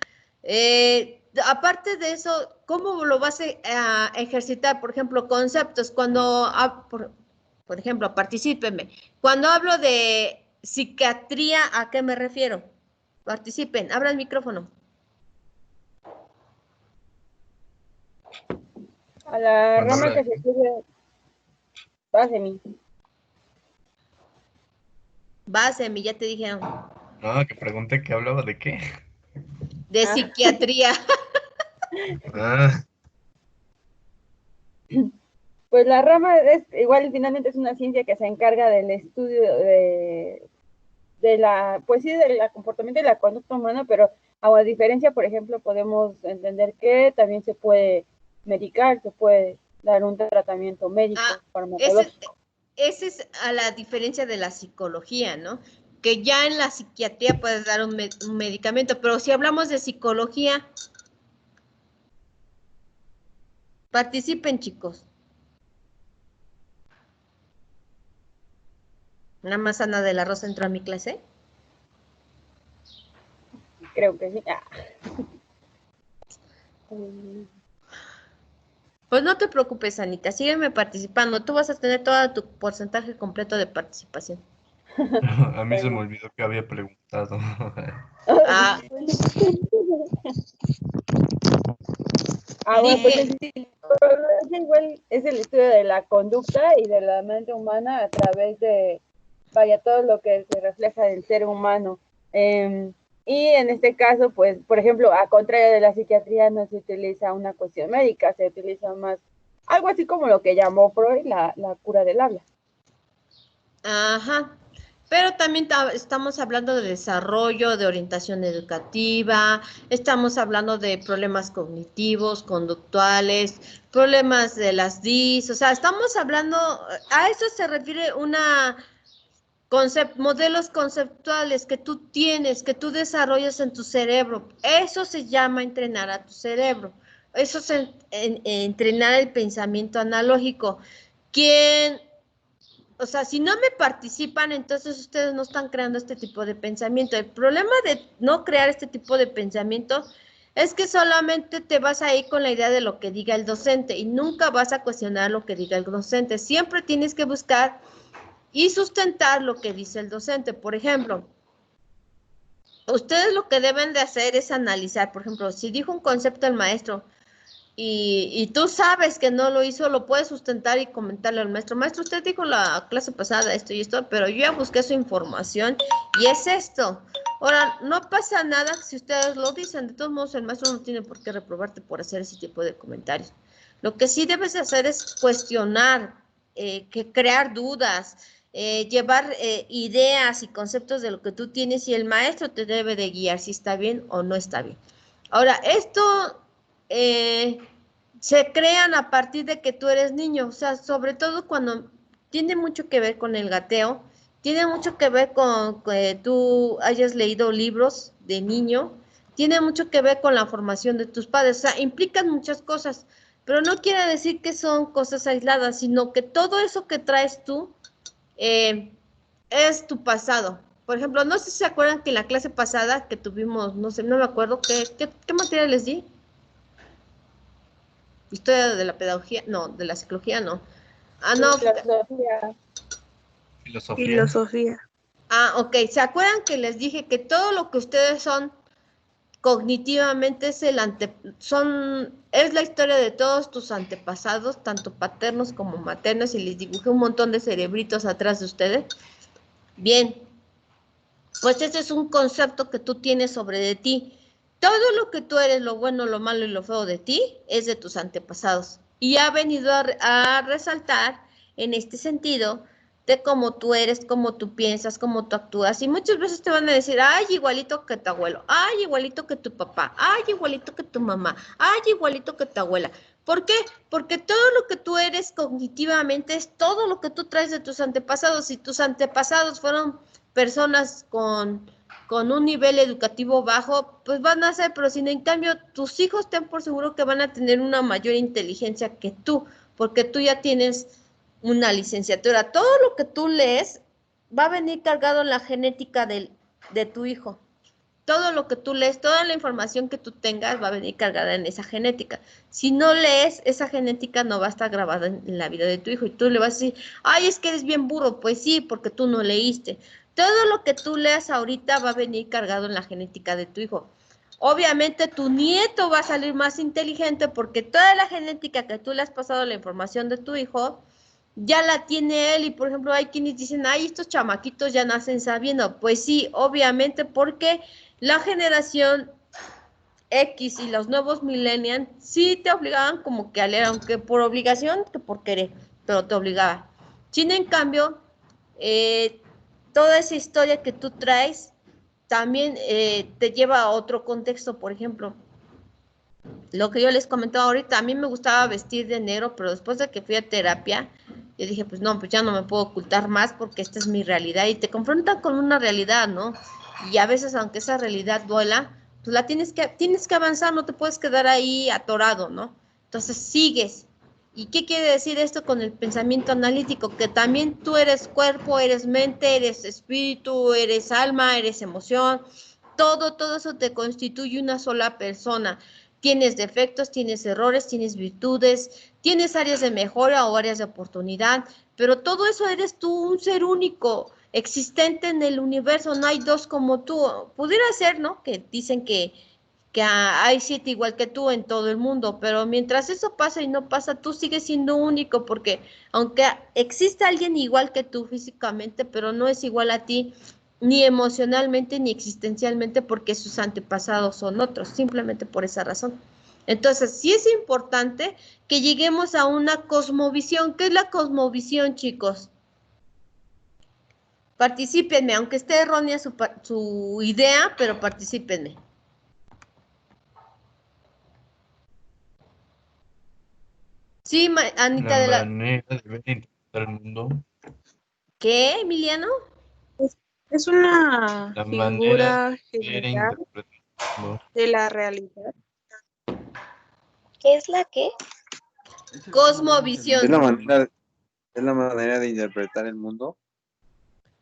Aparte de eso, ¿cómo lo vas a ejercitar? Por ejemplo, conceptos. Por ejemplo, particípenme. Cuando hablo de psiquiatría, ¿a qué me refiero? Participen, abra el micrófono. A la Cuando rama habla que de se estudia, Básemi. Base, ya te dijeron. No, que pregunté que hablaba de qué. De Ah. psiquiatría. Ah, Pues la rama es igual, finalmente es una ciencia que se encarga del estudio de la, pues sí, del comportamiento y la conducta humana, pero a diferencia, por ejemplo, podemos entender que también se puede medicar, se puede dar un tratamiento médico, farmacológico. Ese es a la diferencia de la psicología, ¿no? Que ya en la psiquiatría puedes dar un medicamento, pero si hablamos de psicología, participen, chicos. Nada más Ana de la Rosa entró a mi clase. Creo que sí. Pues no te preocupes, Anita, sígueme participando. Tú vas a tener todo tu porcentaje completo de participación. a mí se me olvidó que había preguntado. Ah, Bueno, pues Dije, igual es el estudio de la conducta y de la mente humana a través de, vaya, todo lo que se refleja del ser humano. Y en este caso, pues, por ejemplo, a contrario de la psiquiatría, no se utiliza una cuestión médica, se utiliza más algo así como lo que llamó Freud la cura del habla. ajá. Pero también estamos hablando de desarrollo, de orientación educativa, estamos hablando de problemas cognitivos, conductuales, problemas de las DIS, o sea, estamos hablando, a eso se refiere modelos conceptuales que tú tienes, que tú desarrollas en tu cerebro. Eso se llama entrenar a tu cerebro. Eso es entrenar el pensamiento analógico. O sea, si no me participan, entonces ustedes no están creando este tipo de pensamiento. El problema de no crear este tipo de pensamiento es que solamente te vas a ir con la idea de lo que diga el docente y nunca vas a cuestionar lo que diga el docente. Siempre tienes que buscar y sustentar lo que dice el docente. Por ejemplo, ustedes lo que deben de hacer es analizar, por ejemplo, si dijo un concepto el maestro y tú sabes que no lo hizo, lo puedes sustentar y comentarle al maestro. Maestro, usted dijo la clase pasada esto y esto, pero yo ya busqué su información y es esto. Ahora, no pasa nada si ustedes lo dicen. De todos modos, el maestro no tiene por qué reprobarte por hacer ese tipo de comentarios. Lo que sí debes hacer es cuestionar, crear dudas, llevar ideas y conceptos de lo que tú tienes y el maestro te debe de guiar si está bien o no está bien. Ahora, esto se crean a partir de que tú eres niño, o sea, sobre todo cuando tiene mucho que ver con el gateo, tiene mucho que ver con que tú hayas leído libros de niño, tiene mucho que ver con la formación de tus padres, o sea, implican muchas cosas, pero no quiere decir que son cosas aisladas, sino que todo eso que traes tú es tu pasado. Por ejemplo, no sé si se acuerdan que en la clase pasada que tuvimos, no sé, no me acuerdo, ¿qué materia les di? Historia de la pedagogía, no, de la psicología, no. Ah, no. Filosofía. Ah, ok. ¿Se acuerdan que les dije que todo lo que ustedes son cognitivamente es es la historia de todos tus antepasados, tanto paternos como maternos, y les dibujé un montón de cerebritos atrás de ustedes? Bien, pues ese es un concepto que tú tienes sobre de ti. Todo lo que tú eres, lo bueno, lo malo y lo feo de ti, es de tus antepasados. Y ha venido a resaltar en este sentido de cómo tú eres, cómo tú piensas, cómo tú actúas. Y muchas veces te van a decir, ay, igualito que tu abuelo, ay, igualito que tu papá, ay, igualito que tu mamá, ay, igualito que tu abuela. ¿Por qué? Porque todo lo que tú eres cognitivamente es todo lo que tú traes de tus antepasados. Si tus antepasados fueron personas con un nivel educativo bajo, pues van a ser, pero si en cambio tus hijos ten por seguro que van a tener una mayor inteligencia que tú, porque tú ya tienes una licenciatura. Todo lo que tú lees va a venir cargado en la genética de tu hijo. Todo lo que tú lees, toda la información que tú tengas va a venir cargada en esa genética. Si no lees, esa genética no va a estar grabada en la vida de tu hijo y tú le vas a decir, ay, es que eres bien burro. Pues sí, porque tú no leíste. Todo lo que tú leas ahorita va a venir cargado en la genética de tu hijo. Obviamente tu nieto va a salir más inteligente porque toda la genética que tú le has pasado la información de tu hijo ya la tiene él. Y por ejemplo hay quienes dicen, ay, estos chamaquitos ya nacen sabiendo. Pues sí, obviamente porque la generación X y los nuevos millennials sí te obligaban como que a leer, aunque por obligación que por querer, pero te obligaba. China, en cambio, toda esa historia que tú traes también te lleva a otro contexto. Por ejemplo, lo que yo les comentaba ahorita, a mí me gustaba vestir de negro, pero después de que fui a terapia, yo dije, pues no, pues ya no me puedo ocultar más porque esta es mi realidad y te confrontan con una realidad, ¿no? Y a veces, aunque esa realidad duela, pues la tienes que avanzar, no te puedes quedar ahí atorado, ¿no? Entonces sigues. ¿Y qué quiere decir esto con el pensamiento analítico? Que también tú eres cuerpo, eres mente, eres espíritu, eres alma, eres emoción. Todo eso te constituye una sola persona. Tienes defectos, tienes errores, tienes virtudes, tienes áreas de mejora o áreas de oportunidad, pero todo eso eres tú, un ser único, existente en el universo, no hay dos como tú. Pudiera ser, ¿no? Que dicen que que hay 7 igual que tú en todo el mundo, pero mientras eso pasa y no pasa, tú sigues siendo único, porque aunque exista alguien igual que tú físicamente, pero no es igual a ti, ni emocionalmente, ni existencialmente, porque sus antepasados son otros, simplemente por esa razón. Entonces, sí es importante que lleguemos a una cosmovisión. ¿Qué es la cosmovisión, chicos? Particípenme, aunque esté errónea su idea, pero particípenme. Sí, Anita de La la... manera de ver e interpretar el mundo. ¿Qué, Emiliano? Es una La manera figura de ver e general interpretar el mundo. de la realidad. ¿Qué es la qué? Cosmovisión. Es la manera de interpretar el mundo.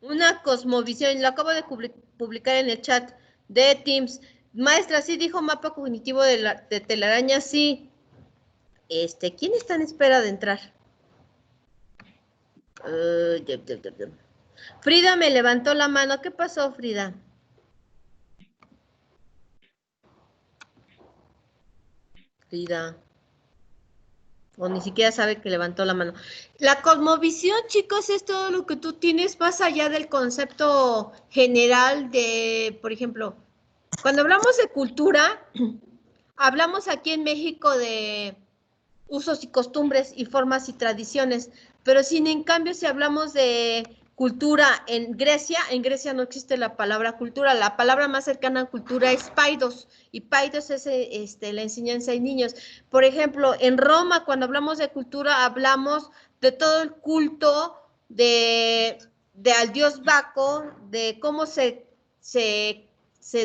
Una cosmovisión. Lo acabo de publicar en el chat de Teams. Maestra, sí dijo mapa cognitivo de telaraña, sí. ¿Quién está en espera de entrar? Frida me levantó la mano. ¿Qué pasó, Frida? Frida. O ni siquiera sabe que levantó la mano. La cosmovisión, chicos, es todo lo que tú tienes más allá del concepto general de, por ejemplo, cuando hablamos de cultura, hablamos aquí en México de usos y costumbres y formas y tradiciones, pero sin en cambio si hablamos de cultura en Grecia no existe la palabra cultura, la palabra más cercana a cultura es paidos, y paidos es la enseñanza de niños. Por ejemplo, en Roma, cuando hablamos de cultura, hablamos de todo el culto de al dios Baco, de cómo se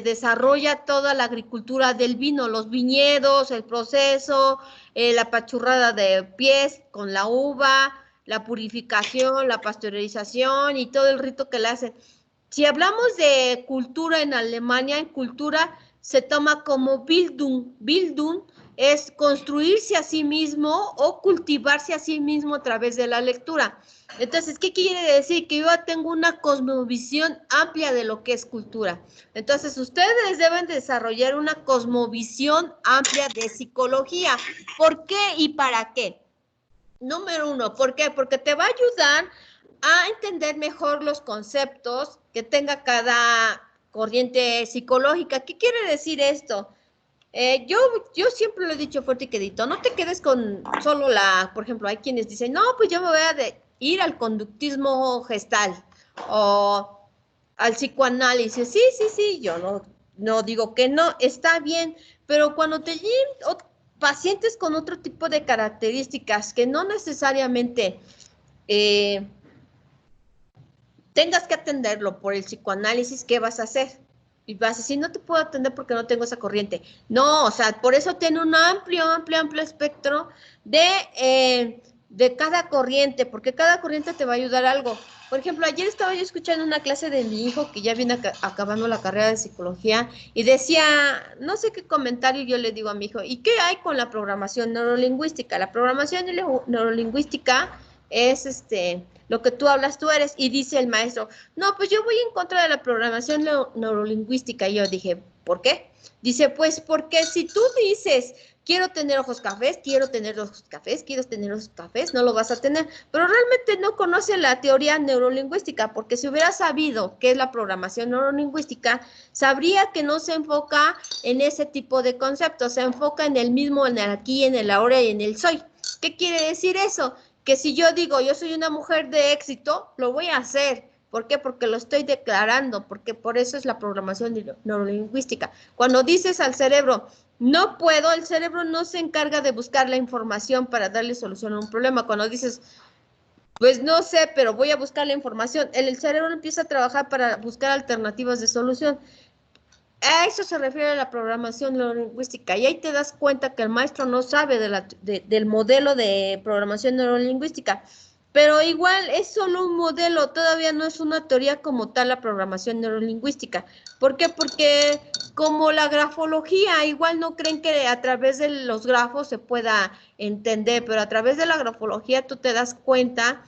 desarrolla toda la agricultura del vino, los viñedos, el proceso, la pachurrada de pies con la uva, la purificación, la pasteurización y todo el rito que le hacen. Si hablamos de cultura en Alemania, en cultura se toma como Bildung. Bildung es construirse a sí mismo o cultivarse a sí mismo a través de la lectura. Entonces, ¿qué quiere decir? Que yo tengo una cosmovisión amplia de lo que es cultura. Entonces, ustedes deben desarrollar una cosmovisión amplia de psicología. ¿Por qué y para qué? Número 1, ¿por qué? Porque te va a ayudar a entender mejor los conceptos que tenga cada corriente psicológica. ¿Qué quiere decir esto? Yo siempre lo he dicho fuerte y quedito, no te quedes con solo por ejemplo, hay quienes dicen, no, pues yo me voy a ir al conductismo gestal o al psicoanálisis. Sí, yo no digo que no, está bien, pero cuando te lleguen pacientes con otro tipo de características que no necesariamente tengas que atenderlo por el psicoanálisis, ¿qué vas a hacer? Y vas a decir, no te puedo atender porque no tengo esa corriente. No, o sea, por eso tiene un amplio espectro de cada corriente, porque cada corriente te va a ayudar algo. Por ejemplo, ayer estaba yo escuchando una clase de mi hijo que ya viene acabando la carrera de psicología y decía, no sé qué comentario yo le digo a mi hijo, ¿y qué hay con la programación neurolingüística? La programación neurolingüística es lo que tú hablas, tú eres, y dice el maestro, no, pues yo voy en contra de la programación neurolingüística. Y yo dije, ¿por qué? Dice, pues porque si tú dices, quiero tener ojos cafés, quiero tener ojos cafés, quiero tener ojos cafés, no lo vas a tener, pero realmente no conoce la teoría neurolingüística, porque si hubiera sabido qué es la programación neurolingüística, sabría que no se enfoca en ese tipo de conceptos, se enfoca en el mismo, en el aquí, en el ahora y en el soy. ¿Qué quiere decir eso? Que si yo digo, yo soy una mujer de éxito, lo voy a hacer. ¿Por qué? Porque lo estoy declarando, porque por eso es la programación neurolingüística. Cuando dices al cerebro, no puedo, el cerebro no se encarga de buscar la información para darle solución a un problema. Cuando dices, pues no sé, pero voy a buscar la información, el cerebro empieza a trabajar para buscar alternativas de solución. A eso se refiere a la programación neurolingüística, y ahí te das cuenta que el maestro no sabe del modelo de programación neurolingüística, pero igual es solo un modelo, todavía no es una teoría como tal la programación neurolingüística. ¿Por qué? Porque como la grafología, igual no creen que a través de los grafos se pueda entender, pero a través de la grafología tú te das cuenta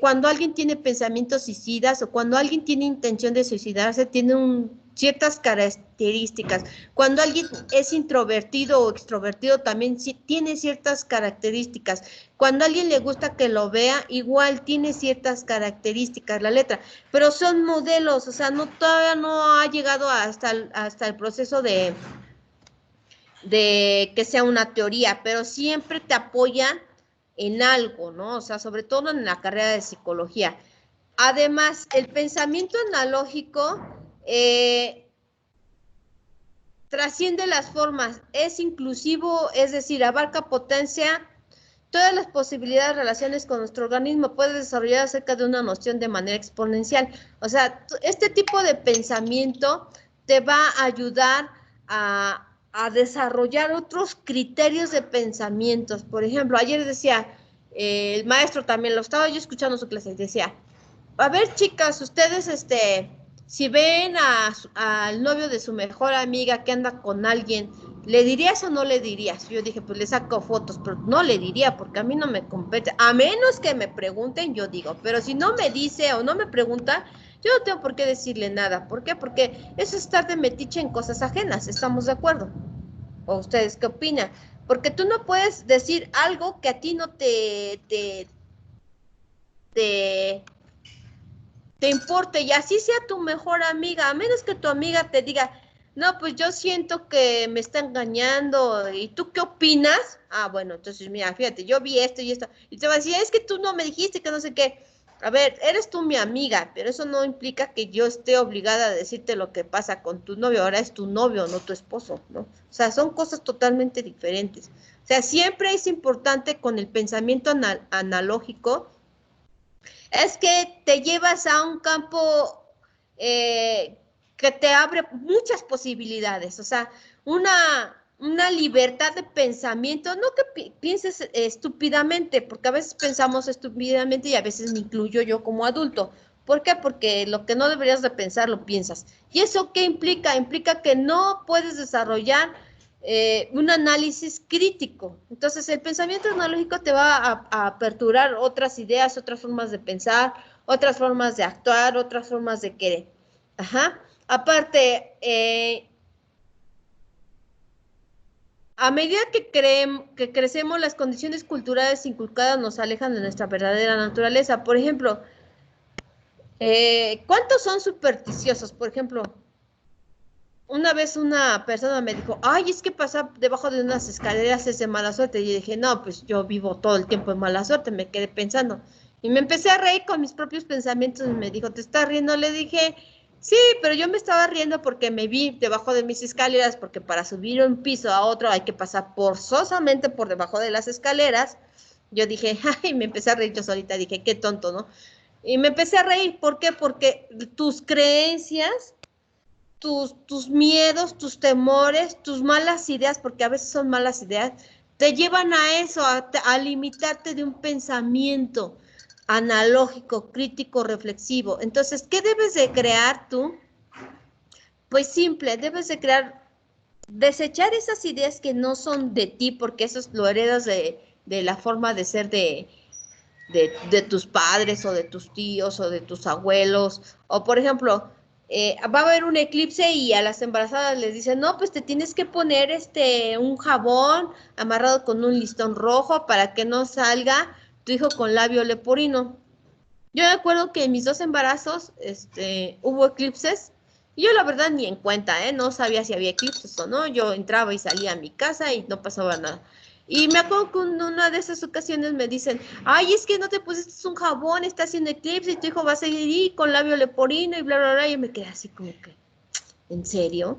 cuando alguien tiene pensamientos suicidas o cuando alguien tiene intención de suicidarse, tiene un ciertas características. Cuando alguien es introvertido o extrovertido también tiene ciertas características. Cuando a alguien le gusta que lo vea, igual tiene ciertas características la letra, pero son modelos, o sea, todavía no ha llegado hasta el proceso de que sea una teoría, pero siempre te apoyan en algo, ¿no? O sea, sobre todo en la carrera de psicología. Además, el pensamiento analógico trasciende las formas, es inclusivo, es decir, abarca potencia, todas las posibilidades de relaciones con nuestro organismo, puede desarrollar acerca de una noción de manera exponencial. O sea, este tipo de pensamiento te va a ayudar a desarrollar otros criterios de pensamientos. Por ejemplo, ayer decía, el maestro también, lo estaba yo escuchando en su clase, decía, a ver, chicas, ustedes, si ven al novio de su mejor amiga que anda con alguien, ¿le dirías o no le dirías? Yo dije, pues le saco fotos, pero no le diría porque a mí no me compete. A menos que me pregunten, yo digo, pero si no me dice o no me pregunta, yo no tengo por qué decirle nada. ¿Por qué? Porque eso es estar de metiche en cosas ajenas, ¿estamos de acuerdo? ¿O ustedes qué opinan? Porque tú no puedes decir algo que a ti no te importe, y así sea tu mejor amiga, a menos que tu amiga te diga, no, pues yo siento que me está engañando, ¿y tú qué opinas? Ah, bueno, entonces mira, fíjate, yo vi esto y esto, y te va a decir, es que tú no me dijiste que no sé qué. A ver, eres tú mi amiga, pero eso no implica que yo esté obligada a decirte lo que pasa con tu novio, ahora es tu novio, no tu esposo, ¿no? O sea, son cosas totalmente diferentes. O sea, siempre es importante con el pensamiento analógico, es que te llevas a un campo que te abre muchas posibilidades, o sea, una libertad de pensamiento, no que pienses estúpidamente, porque a veces pensamos estúpidamente y a veces me incluyo yo como adulto. ¿Por qué? Porque lo que no deberías de pensar lo piensas. ¿Y eso qué implica? Implica que no puedes desarrollar un análisis crítico. Entonces, el pensamiento analógico te va a aperturar otras ideas, otras formas de pensar, otras formas de actuar, otras formas de querer. Ajá. Aparte, a medida que crecemos, las condiciones culturales inculcadas nos alejan de nuestra verdadera naturaleza. Por ejemplo, ¿cuántos son supersticiosos? Por ejemplo, una vez una persona me dijo, ay, es que pasar debajo de unas escaleras es de mala suerte. Y yo dije, no, pues yo vivo todo el tiempo en mala suerte, me quedé pensando. Y me empecé a reír con mis propios pensamientos y me dijo, ¿te estás riendo? Le dije, sí, pero yo me estaba riendo porque me vi debajo de mis escaleras, porque para subir un piso a otro hay que pasar forzosamente por debajo de las escaleras. Yo dije, ay, me empecé a reír yo solita, dije, qué tonto, ¿no? Y me empecé a reír, ¿por qué? Porque tus creencias, tus miedos, tus temores, tus malas ideas, porque a veces son malas ideas, te llevan a eso, a limitarte de un pensamiento analógico, crítico, reflexivo. Entonces, ¿qué debes de crear tú? Pues simple, debes de desechar esas ideas que no son de ti, porque eso lo heredas de la forma de ser de tus padres o de tus tíos o de tus abuelos, o por ejemplo, va a haber un eclipse y a las embarazadas les dicen, no, pues te tienes que poner un jabón amarrado con un listón rojo para que no salga tu hijo con labio leporino. Yo me acuerdo que en mis 2 embarazos hubo eclipses y yo la verdad ni en cuenta, no sabía si había eclipses o no, yo entraba y salía a mi casa y no pasaba nada. Y me acuerdo que en una de esas ocasiones me dicen, ay, es que no te pusiste un jabón, está haciendo eclipse y tu hijo va a seguir ahí con labio leporino y bla, bla, bla. Y yo me quedé así como que, ¿en serio?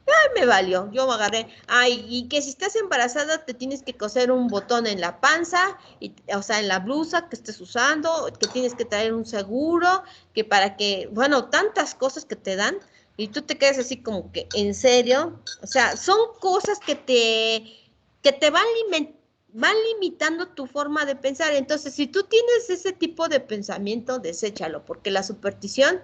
Ay, me valió, yo me agarré. Ay, y que si estás embarazada te tienes que coser un botón en la panza, o sea, en la blusa que estés usando, que tienes que traer un seguro, que para que, bueno, tantas cosas que te dan y tú te quedas así como que, ¿en serio? O sea, son cosas que te van limitando tu forma de pensar. Entonces, si tú tienes ese tipo de pensamiento, deséchalo, porque la superstición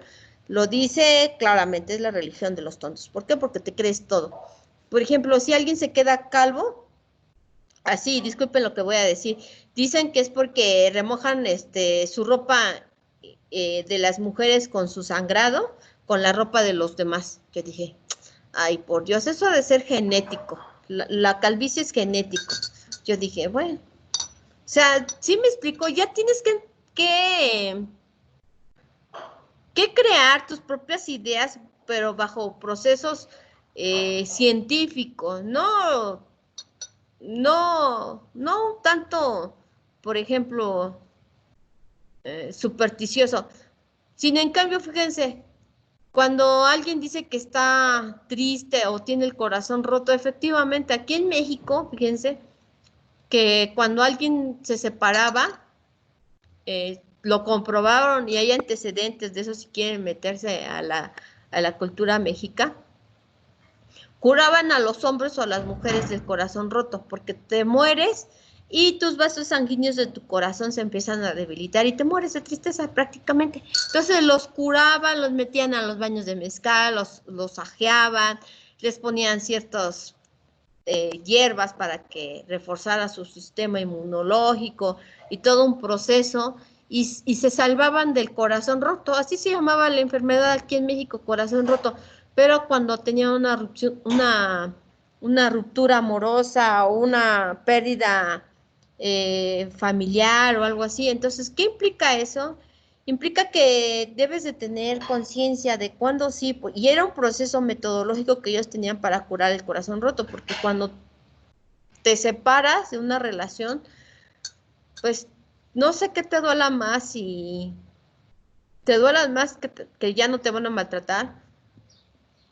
lo dice claramente, es la religión de los tontos. ¿Por qué? Porque te crees todo. Por ejemplo, si alguien se queda calvo, así, disculpen lo que voy a decir, dicen que es porque remojan su ropa de las mujeres con su sangrado con la ropa de los demás. Yo dije, ay, por Dios, eso ha de ser genético. La calvicie es genético. Yo dije, bueno, o sea, sí me explico, ya tienes que crear tus propias ideas, pero bajo procesos científicos, no tanto, por ejemplo, supersticioso, sino en cambio, fíjense, cuando alguien dice que está triste o tiene el corazón roto, efectivamente, aquí en México, fíjense, que cuando alguien se separaba, lo comprobaron y hay antecedentes de eso si quieren meterse a la cultura mexica, curaban a los hombres o a las mujeres del corazón roto, porque te mueres y tus vasos sanguíneos de tu corazón se empiezan a debilitar y te mueres de tristeza prácticamente. Entonces los curaban, los metían a los baños de mezcal, los ajeaban, les ponían ciertos hierbas para que reforzara su sistema inmunológico y todo un proceso y se salvaban del corazón roto. Así se llamaba la enfermedad aquí en México, corazón roto. Pero cuando tenían una ruptura amorosa o una pérdida familiar o algo así, entonces, ¿qué implica eso? Implica que debes de tener conciencia de cuándo sí, y era un proceso metodológico que ellos tenían para curar el corazón roto, porque cuando te separas de una relación, pues no sé qué te duela más, si te duela más que ya no te van a maltratar,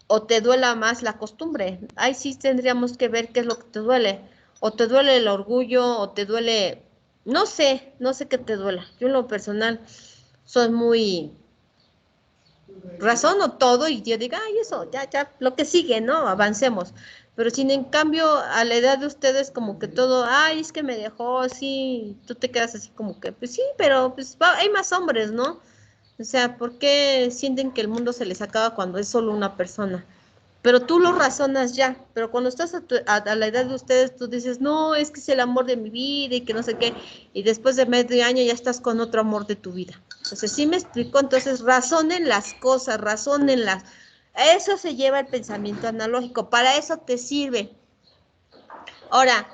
o te duela más la costumbre. Ahí sí tendríamos que ver qué es lo que te duele, o te duele el orgullo, o te duele, no sé qué te duela. Yo en lo personal soy muy, razono todo y yo digo, ay, eso, ya, lo que sigue, ¿no? Avancemos. Pero sin en cambio, a la edad de ustedes, como que todo, ay, es que me dejó, sí, tú te quedas así como que, pues sí, pero pues hay más hombres, ¿no? O sea, ¿por qué sienten que el mundo se les acaba cuando es solo una persona? Pero tú lo razonas ya, pero cuando estás a la edad de ustedes, tú dices, no, es que es el amor de mi vida y que no sé qué, y después de medio año ya estás con otro amor de tu vida. Entonces, sí me explico, entonces razonen las cosas, razónenlas. Eso se lleva el pensamiento analógico, para eso te sirve. Ahora,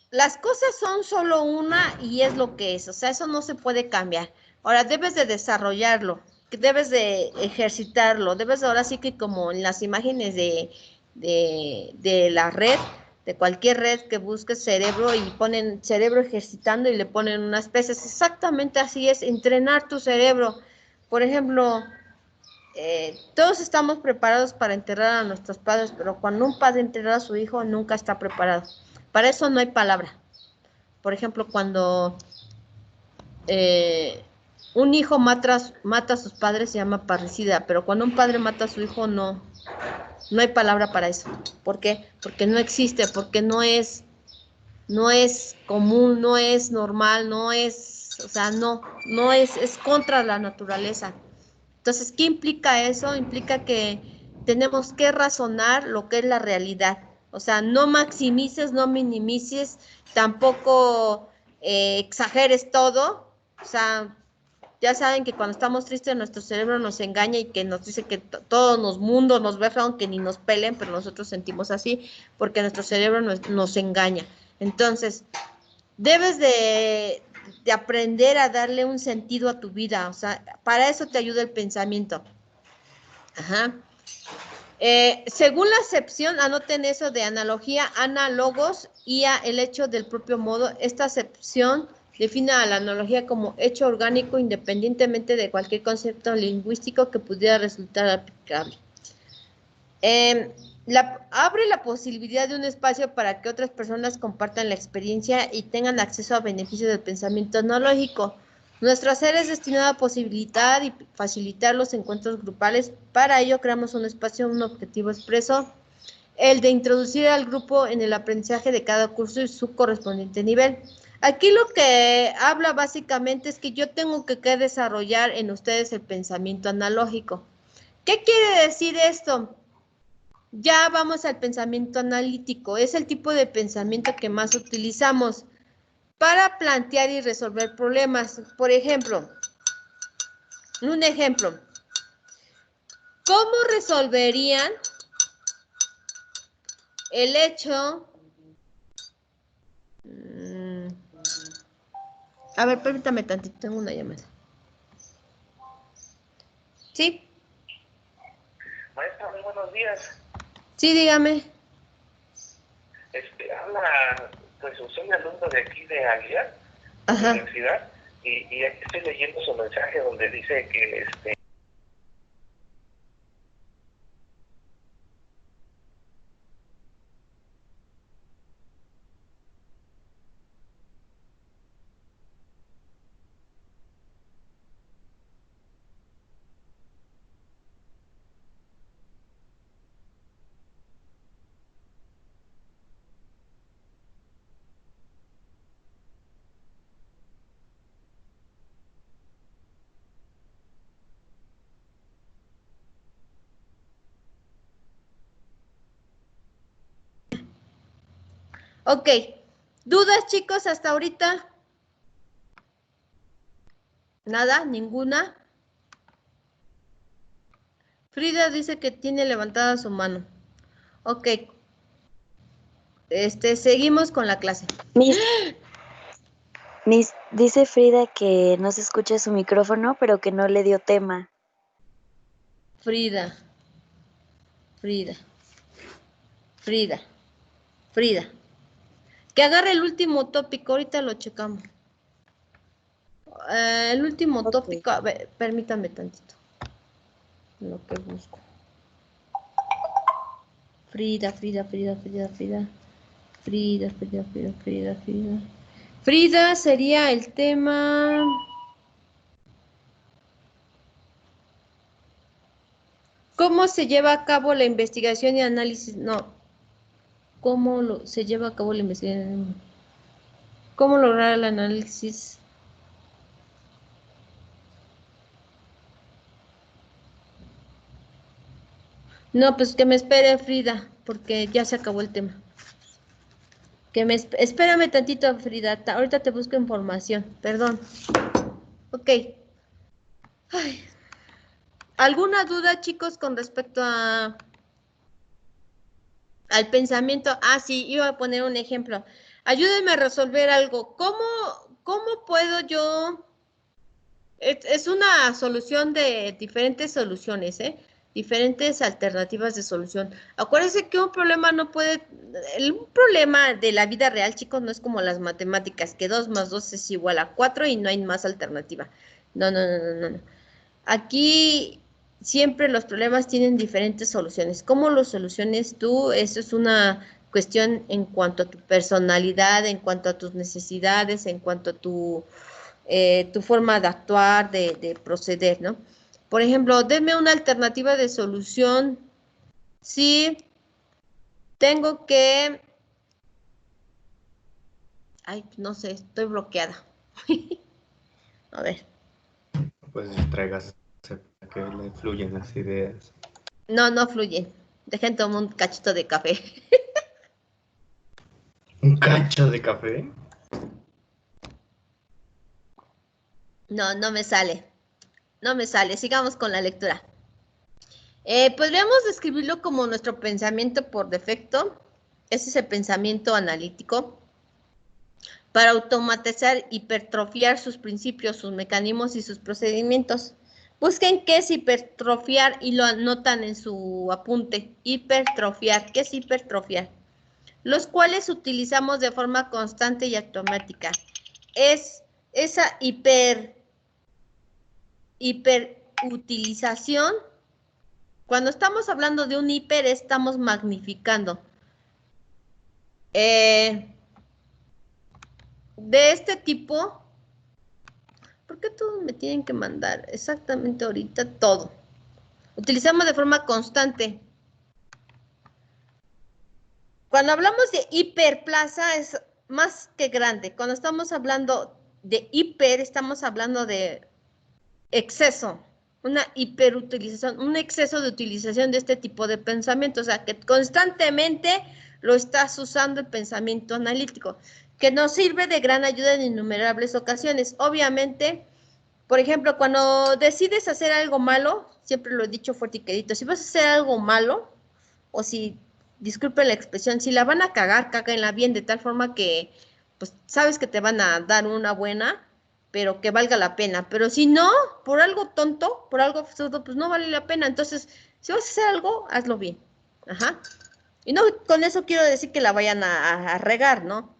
las cosas son solo una y es lo que es, o sea, eso no se puede cambiar. Ahora, debes de desarrollarlo, debes de ejercitarlo, debes ahora sí que como en las imágenes de la red, de cualquier red que busques cerebro y ponen cerebro ejercitando y le ponen unas pesas, exactamente así es, entrenar tu cerebro. Por ejemplo, todos estamos preparados para enterrar a nuestros padres, pero cuando un padre entierra a su hijo nunca está preparado. Para eso no hay palabra. Por ejemplo, cuando un hijo mata a sus padres se llama parricida, pero cuando un padre mata a su hijo no hay palabra para eso. ¿Por qué? Porque no existe, porque no es común, no es normal, no es, o sea, no es contra la naturaleza. Entonces, ¿qué implica eso? Implica que tenemos que razonar lo que es la realidad. O sea, no maximices, no minimices, tampoco exageres todo. O sea, ya saben que cuando estamos tristes nuestro cerebro nos engaña y que nos dice que todo el mundo nos ve, aunque ni nos pelen, pero nosotros sentimos así porque nuestro cerebro nos engaña. Entonces, debes de aprender a darle un sentido a tu vida, o sea, para eso te ayuda el pensamiento. Ajá. Según la acepción, anoten eso de analogía, análogos y el hecho del propio modo. Esta acepción define a la analogía como hecho orgánico independientemente de cualquier concepto lingüístico que pudiera resultar aplicable. Abre la posibilidad de un espacio para que otras personas compartan la experiencia y tengan acceso a beneficios del pensamiento analógico. Nuestro hacer es destinado a posibilitar y facilitar los encuentros grupales. Para ello creamos un espacio, un objetivo expreso, el de introducir al grupo en el aprendizaje de cada curso y su correspondiente nivel. Aquí lo que habla básicamente es que yo tengo que desarrollar en ustedes el pensamiento analógico. ¿Qué quiere decir esto? Ya vamos al pensamiento analítico. Es el tipo de pensamiento que más utilizamos para plantear y resolver problemas. Por ejemplo, un ejemplo. ¿Cómo resolverían el hecho? A ver, permítame tantito, tengo una llamada. ¿Sí? Maestra, muy buenos días. Sí, dígame. Habla, pues, soy alumno de aquí de Aguilar, de la Ajá. universidad, y aquí estoy leyendo su mensaje donde dice que Ok. ¿Dudas, chicos, hasta ahorita? ¿Nada? ¿Ninguna? Frida dice que tiene levantada su mano. Ok. Seguimos con la clase. Miss, dice Frida que no se escucha su micrófono, pero que no le dio tema. Frida. Que agarre el último tópico, ahorita lo checamos. El último tópico, a ver, permítame tantito. Lo que busco. Frida. Frida sería el tema. ¿Cómo se lleva a cabo la investigación y análisis? No. ¿Cómo se lleva a cabo la investigación? ¿Cómo lograr el análisis? No, pues que me espere Frida, porque ya se acabó el tema. Espérame tantito, Frida. Ahorita te busco información. Perdón. Ok. Ay. ¿Alguna duda, chicos, con respecto al pensamiento? Ah, sí, iba a poner un ejemplo. Ayúdenme a resolver algo. ¿Cómo puedo yo? Es una solución de diferentes soluciones, ¿eh? Diferentes alternativas de solución. Acuérdense que un problema no puede, un problema de la vida real, chicos, no es como las matemáticas, que 2 más 2 es igual a 4 y no hay más alternativa. No. Aquí siempre los problemas tienen diferentes soluciones. ¿Cómo los soluciones tú? Eso es una cuestión en cuanto a tu personalidad, en cuanto a tus necesidades, en cuanto a tu forma de actuar, de proceder, ¿no? Por ejemplo, denme una alternativa de solución si tengo que... Ay, no sé, estoy bloqueada. A ver. Pues distráigase para que le fluyen las ideas. No fluyen. Dejen tomar un cachito de café. ¿Un cacho de café? No me sale. No me sale. Sigamos con la lectura. Podríamos describirlo como nuestro pensamiento por defecto. Ese es el pensamiento analítico. Para automatizar, hipertrofiar sus principios, sus mecanismos y sus procedimientos. Busquen qué es hipertrofiar y lo anotan en su apunte. Hipertrofiar. ¿Qué es hipertrofiar? Los cuales utilizamos de forma constante y automática. Es esa hiperutilización. Cuando estamos hablando de un hiper, estamos magnificando. De este tipo, ¿por qué todos me tienen que mandar exactamente ahorita todo? Utilizamos de forma constante. Cuando hablamos de hiperplaza es más que grande. Cuando estamos hablando de hiper, estamos hablando de exceso, una hiperutilización, un exceso de utilización de este tipo de pensamiento. O sea, que constantemente lo estás usando el pensamiento analítico, que nos sirve de gran ayuda en innumerables ocasiones. Obviamente, por ejemplo, cuando decides hacer algo malo, siempre lo he dicho fuerte y quedito, si vas a hacer algo malo, o si, disculpen la expresión, si la van a cagar, cáguenla bien, de tal forma que, pues, sabes que te van a dar una buena, pero que valga la pena. Pero si no, por algo tonto, por algo absurdo, pues no vale la pena. Entonces, si vas a hacer algo, hazlo bien. Ajá. Y no con eso quiero decir que la vayan a regar, ¿no?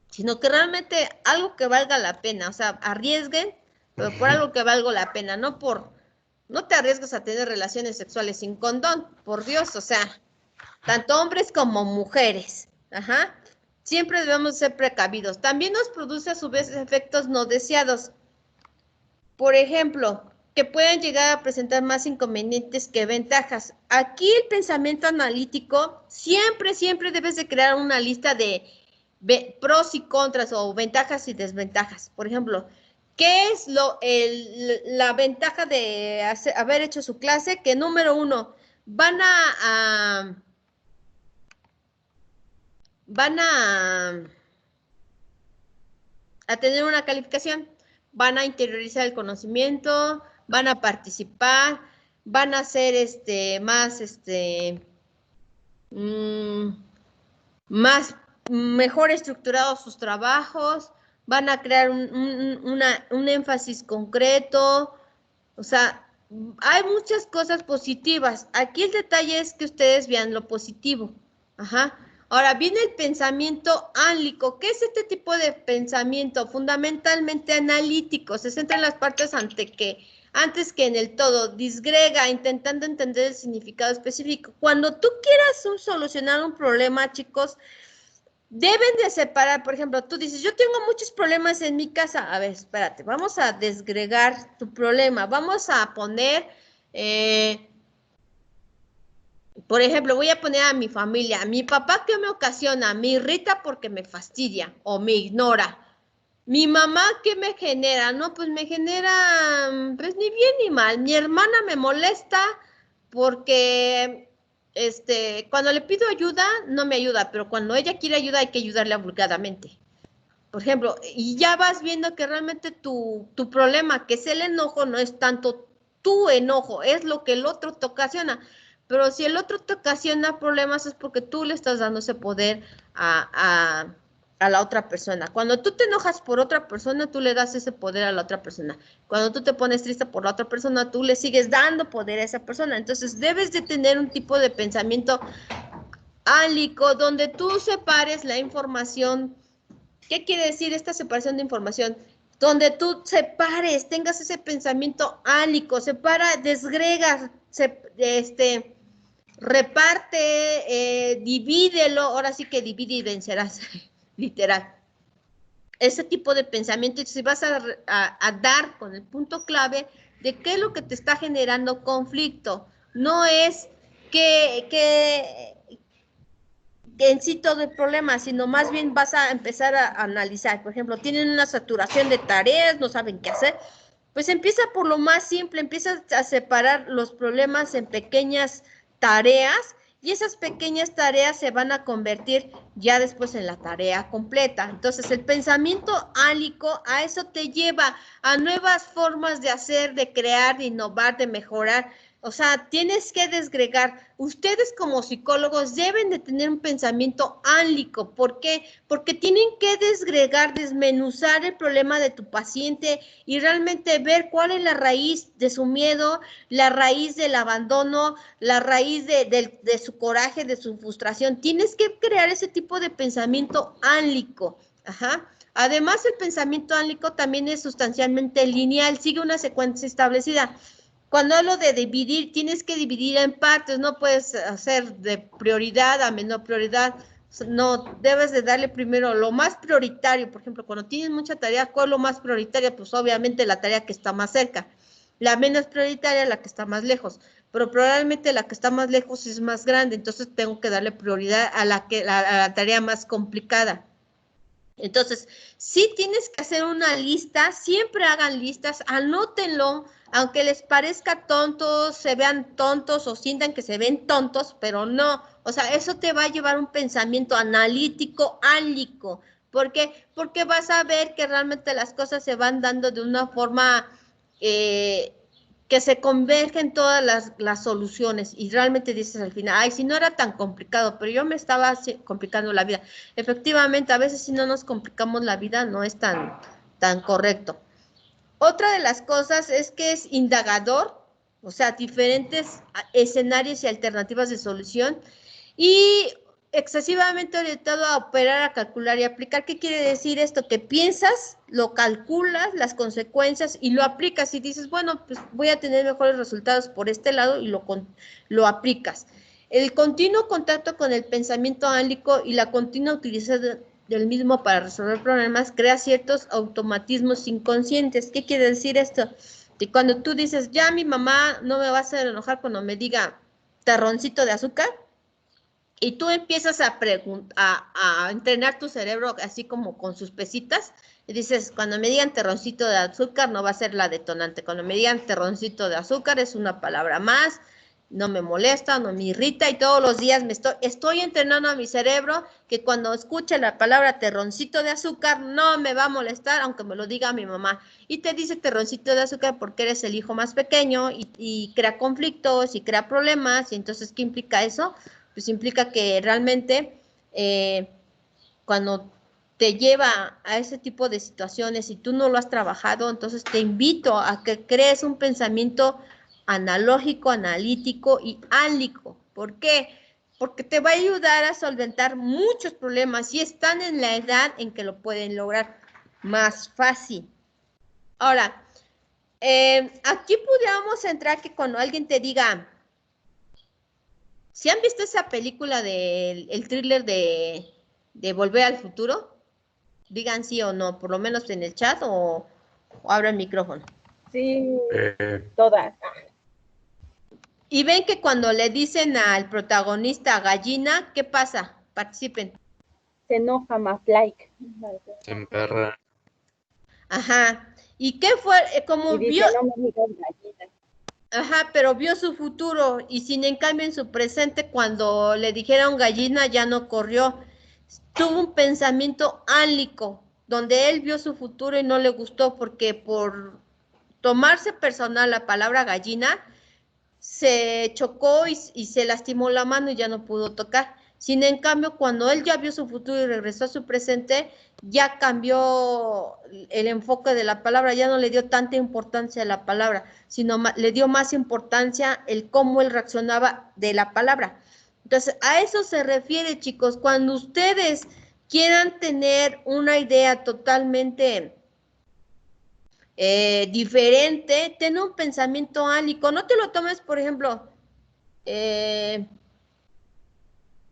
Sino que realmente algo que valga la pena, o sea, arriesguen, pero por algo que valga la pena, no te arriesgues a tener relaciones sexuales sin condón, por Dios, o sea, tanto hombres como mujeres, ajá, siempre debemos ser precavidos. También nos produce a su vez efectos no deseados, por ejemplo, que pueden llegar a presentar más inconvenientes que ventajas. Aquí el pensamiento analítico, siempre debes de crear una lista de pros y contras o ventajas y desventajas. Por ejemplo, ¿qué es la ventaja de haber hecho su clase? Que número 1, van a tener una calificación, van a interiorizar el conocimiento, van a participar, van a ser más mejor estructurados sus trabajos, van a crear un énfasis concreto, o sea, hay muchas cosas positivas. Aquí el detalle es que ustedes vean lo positivo. Ajá. Ahora viene el pensamiento álico. ¿Qué es este tipo de pensamiento? Fundamentalmente analítico. Se centra en las partes antes que en el todo. Disgrega, intentando entender el significado específico. Cuando tú quieras solucionar un problema, chicos, deben de separar. Por ejemplo, tú dices, yo tengo muchos problemas en mi casa. A ver, espérate, vamos a desgregar tu problema. Vamos a poner, por ejemplo, voy a poner a mi familia. A mi papá, ¿qué me ocasiona? Me irrita porque me fastidia o me ignora. Mi mamá, ¿qué me genera? No, pues me genera, pues ni bien ni mal. Mi hermana me molesta porque cuando le pido ayuda, no me ayuda, pero cuando ella quiere ayuda hay que ayudarle obligadamente. Por ejemplo, y ya vas viendo que realmente tu problema, que es el enojo, no es tanto tu enojo, es lo que el otro te ocasiona. Pero si el otro te ocasiona problemas es porque tú le estás dando ese poder a la otra persona. Cuando tú te enojas por otra persona, tú le das ese poder a la otra persona. Cuando tú te pones triste por la otra persona, tú le sigues dando poder a esa persona. Entonces, debes de tener un tipo de pensamiento álico donde tú separes la información. ¿Qué quiere decir esta separación de información? Donde tú separes, tengas ese pensamiento álico, separa, desgrega, reparte, divídelo, ahora sí que divide y vencerás, literal. Ese tipo de pensamiento, y si vas a dar con el punto clave de qué es lo que te está generando conflicto. No es que en sí todo el problema, sino más bien vas a empezar a analizar. Por ejemplo, tienen una saturación de tareas, no saben qué hacer. Pues empieza por lo más simple, empieza a separar los problemas en pequeñas tareas y esas pequeñas tareas se van a convertir ya después en la tarea completa. Entonces, el pensamiento álico a eso te lleva a nuevas formas de hacer, de crear, de innovar, de mejorar. O sea, tienes que desgregar. Ustedes como psicólogos deben de tener un pensamiento álico. ¿Por qué? Porque tienen que desgregar, desmenuzar el problema de tu paciente y realmente ver cuál es la raíz de su miedo, la raíz del abandono, la raíz de su coraje, de su frustración. Tienes que crear ese tipo de pensamiento álico. Ajá. Además, el pensamiento álico también es sustancialmente lineal, sigue una secuencia establecida. Cuando hablo de dividir, tienes que dividir en partes, no puedes hacer de prioridad a menor prioridad, no, debes de darle primero lo más prioritario. Por ejemplo, cuando tienes mucha tarea, ¿cuál es lo más prioritario? Pues obviamente la tarea que está más cerca, la menos prioritaria, la que está más lejos, pero probablemente la que está más lejos es más grande, entonces tengo que darle prioridad a la tarea más complicada. Entonces, sí tienes que hacer una lista, siempre hagan listas, anótenlo, aunque les parezca tonto, se vean tontos o sientan que se ven tontos, pero no, o sea, eso te va a llevar un pensamiento analítico, álico. ¿Por qué? Porque vas a ver que realmente las cosas se van dando de una forma que que se convergen todas las soluciones y realmente dices al final, ay, si no era tan complicado, pero yo me estaba complicando la vida. Efectivamente, a veces si no nos complicamos la vida no es tan correcto. Otra de las cosas es que es indagador, o sea, diferentes escenarios y alternativas de solución, y excesivamente orientado a operar, a calcular y aplicar. ¿Qué quiere decir esto? Que piensas, lo calculas, las consecuencias y lo aplicas y dices, bueno, pues voy a tener mejores resultados por este lado y lo aplicas. El continuo contacto con el pensamiento álico y la continua utilización del mismo para resolver problemas crea ciertos automatismos inconscientes. ¿Qué quiere decir esto? Que cuando tú dices, ya mi mamá no me va a hacer enojar cuando me diga terroncito de azúcar, y tú empiezas a entrenar tu cerebro así como con sus pesitas, y dices, cuando me digan terroncito de azúcar no va a ser la detonante, cuando me digan terroncito de azúcar es una palabra más, no me molesta, no me irrita, y todos los días estoy entrenando a mi cerebro que cuando escuche la palabra terroncito de azúcar no me va a molestar, aunque me lo diga mi mamá. Y te dice terroncito de azúcar porque eres el hijo más pequeño y crea conflictos y crea problemas. Y entonces, ¿qué implica eso? Pues implica que realmente cuando te lleva a ese tipo de situaciones y tú no lo has trabajado, entonces te invito a que crees un pensamiento analógico, analítico y álico. ¿Por qué? Porque te va a ayudar a solventar muchos problemas y están en la edad en que lo pueden lograr más fácil. Ahora, aquí pudiéramos entrar que cuando alguien te diga, ¿si han visto esa película del thriller de Volver al Futuro? Digan sí o no, por lo menos en el chat o abra el micrófono. Sí, todas. Y ven que cuando le dicen al protagonista gallina, ¿qué pasa? Participen. Se enoja más like. Se emperra. Ajá. ¿Y qué fue? Como Y dice, vio... no me digas gallina. Ajá, pero vio su futuro y sin en cambio en su presente cuando le dijeron gallina ya no corrió. Tuvo un pensamiento álico, donde él vio su futuro y no le gustó porque por tomarse personal la palabra gallina, se chocó y se lastimó la mano y ya no pudo tocar. Sin en cambio, cuando él ya vio su futuro y regresó a su presente, ya cambió el enfoque de la palabra, ya no le dio tanta importancia a la palabra, sino le dio más importancia el cómo él reaccionaba de la palabra. Entonces, a eso se refiere, chicos, cuando ustedes quieran tener una idea totalmente diferente, ten un pensamiento álico, no te lo tomes, por ejemplo,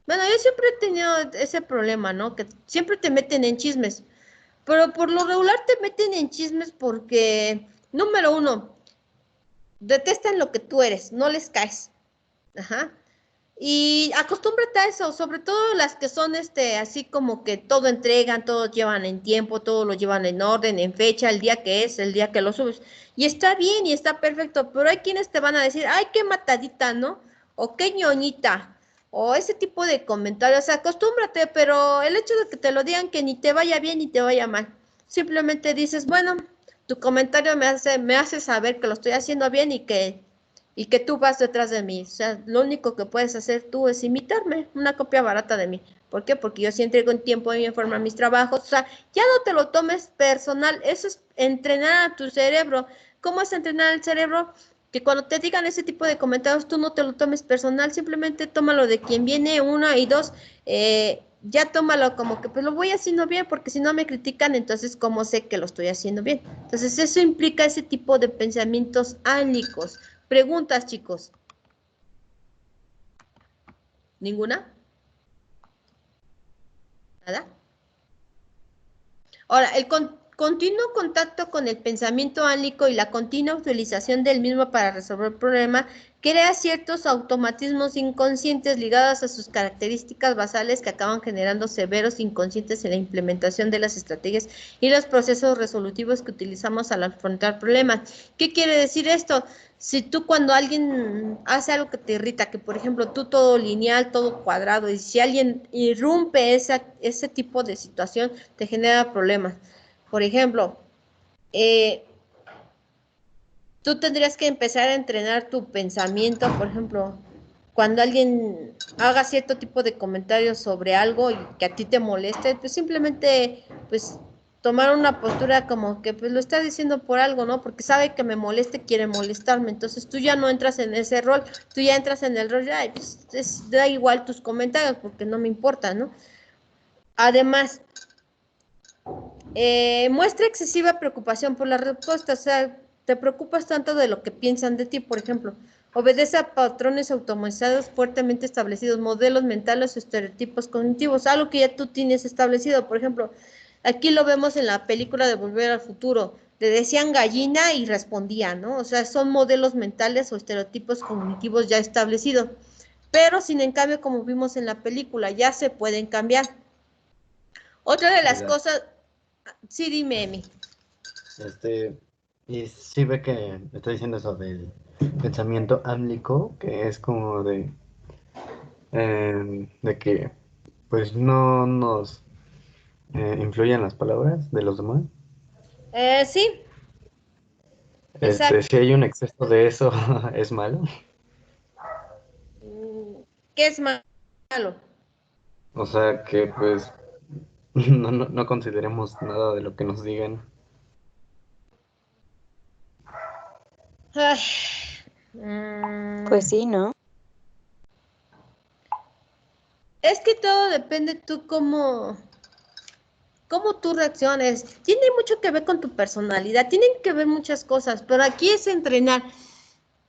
bueno, yo siempre he tenido ese problema, ¿no? Que siempre te meten en chismes, pero por lo regular te meten en chismes porque, número uno, detestan lo que tú eres, no les caes, ajá. Y acostúmbrate a eso, sobre todo las que son así como que todo entregan, todo llevan en tiempo, todo lo llevan en orden, en fecha, el día que es, el día que lo subes. Y está bien y está perfecto, pero hay quienes te van a decir, ay, qué matadita, ¿no? O qué ñoñita, o ese tipo de comentarios. Acostúmbrate, pero el hecho de que te lo digan que ni te vaya bien ni te vaya mal. Simplemente dices, bueno, tu comentario me hace saber que lo estoy haciendo bien y que tú vas detrás de mí. O sea, lo único que puedes hacer tú es imitarme, una copia barata de mí. ¿Por qué? Porque yo sí entrego en tiempo y en forma mis trabajos. O sea, ya no te lo tomes personal. Eso es entrenar a tu cerebro. ¿Cómo es entrenar el cerebro? Que cuando te digan ese tipo de comentarios, tú no te lo tomes personal. Simplemente tómalo de quien viene, una y dos. Ya tómalo como que pues lo voy haciendo bien, porque si no me critican, entonces ¿cómo sé que lo estoy haciendo bien? Entonces eso implica ese tipo de pensamientos ánicos. Preguntas, chicos. ¿Ninguna? ¿Nada? Ahora, el continuo contacto con el pensamiento ánico y la continua utilización del mismo para resolver el problema crea ciertos automatismos inconscientes ligados a sus características basales que acaban generando severos inconscientes en la implementación de las estrategias y los procesos resolutivos que utilizamos al afrontar problemas. ¿Qué quiere decir esto? Si tú cuando alguien hace algo que te irrita, que por ejemplo tú todo lineal, todo cuadrado, y si alguien irrumpe ese tipo de situación, te genera problemas. Por ejemplo, tú tendrías que empezar a entrenar tu pensamiento, por ejemplo, cuando alguien haga cierto tipo de comentarios sobre algo y que a ti te moleste, pues simplemente, pues, tomar una postura como que, pues, lo está diciendo por algo, ¿no? Porque sabe que me moleste, quiere molestarme, entonces tú ya no entras en ese rol, tú ya entras en el rol, ya, pues, da igual tus comentarios porque no me importa, ¿no? Además, muestra excesiva preocupación por la respuesta, o sea, te preocupas tanto de lo que piensan de ti, por ejemplo, obedece a patrones automatizados fuertemente establecidos, modelos mentales o estereotipos cognitivos, algo que ya tú tienes establecido, por ejemplo, aquí lo vemos en la película de Volver al Futuro, le decían gallina y respondía, ¿no? O sea, son modelos mentales o estereotipos cognitivos ya establecidos, pero sin en cambio, como vimos en la película, ya se pueden cambiar. Otra de las ¿Verdad? cosas, sí, dime, Emi. Y sí ve que estoy diciendo eso del pensamiento ámlico, que es como de que pues no nos influyen las palabras de los demás. Sí, exacto. Si hay un exceso de eso, es malo. ¿Qué es malo? O sea que pues no consideremos nada de lo que nos digan. Ay, Pues sí, ¿no? es que todo depende tú cómo tú reacciones. Tiene mucho que ver con tu personalidad, tienen que ver muchas cosas, pero aquí es entrenar.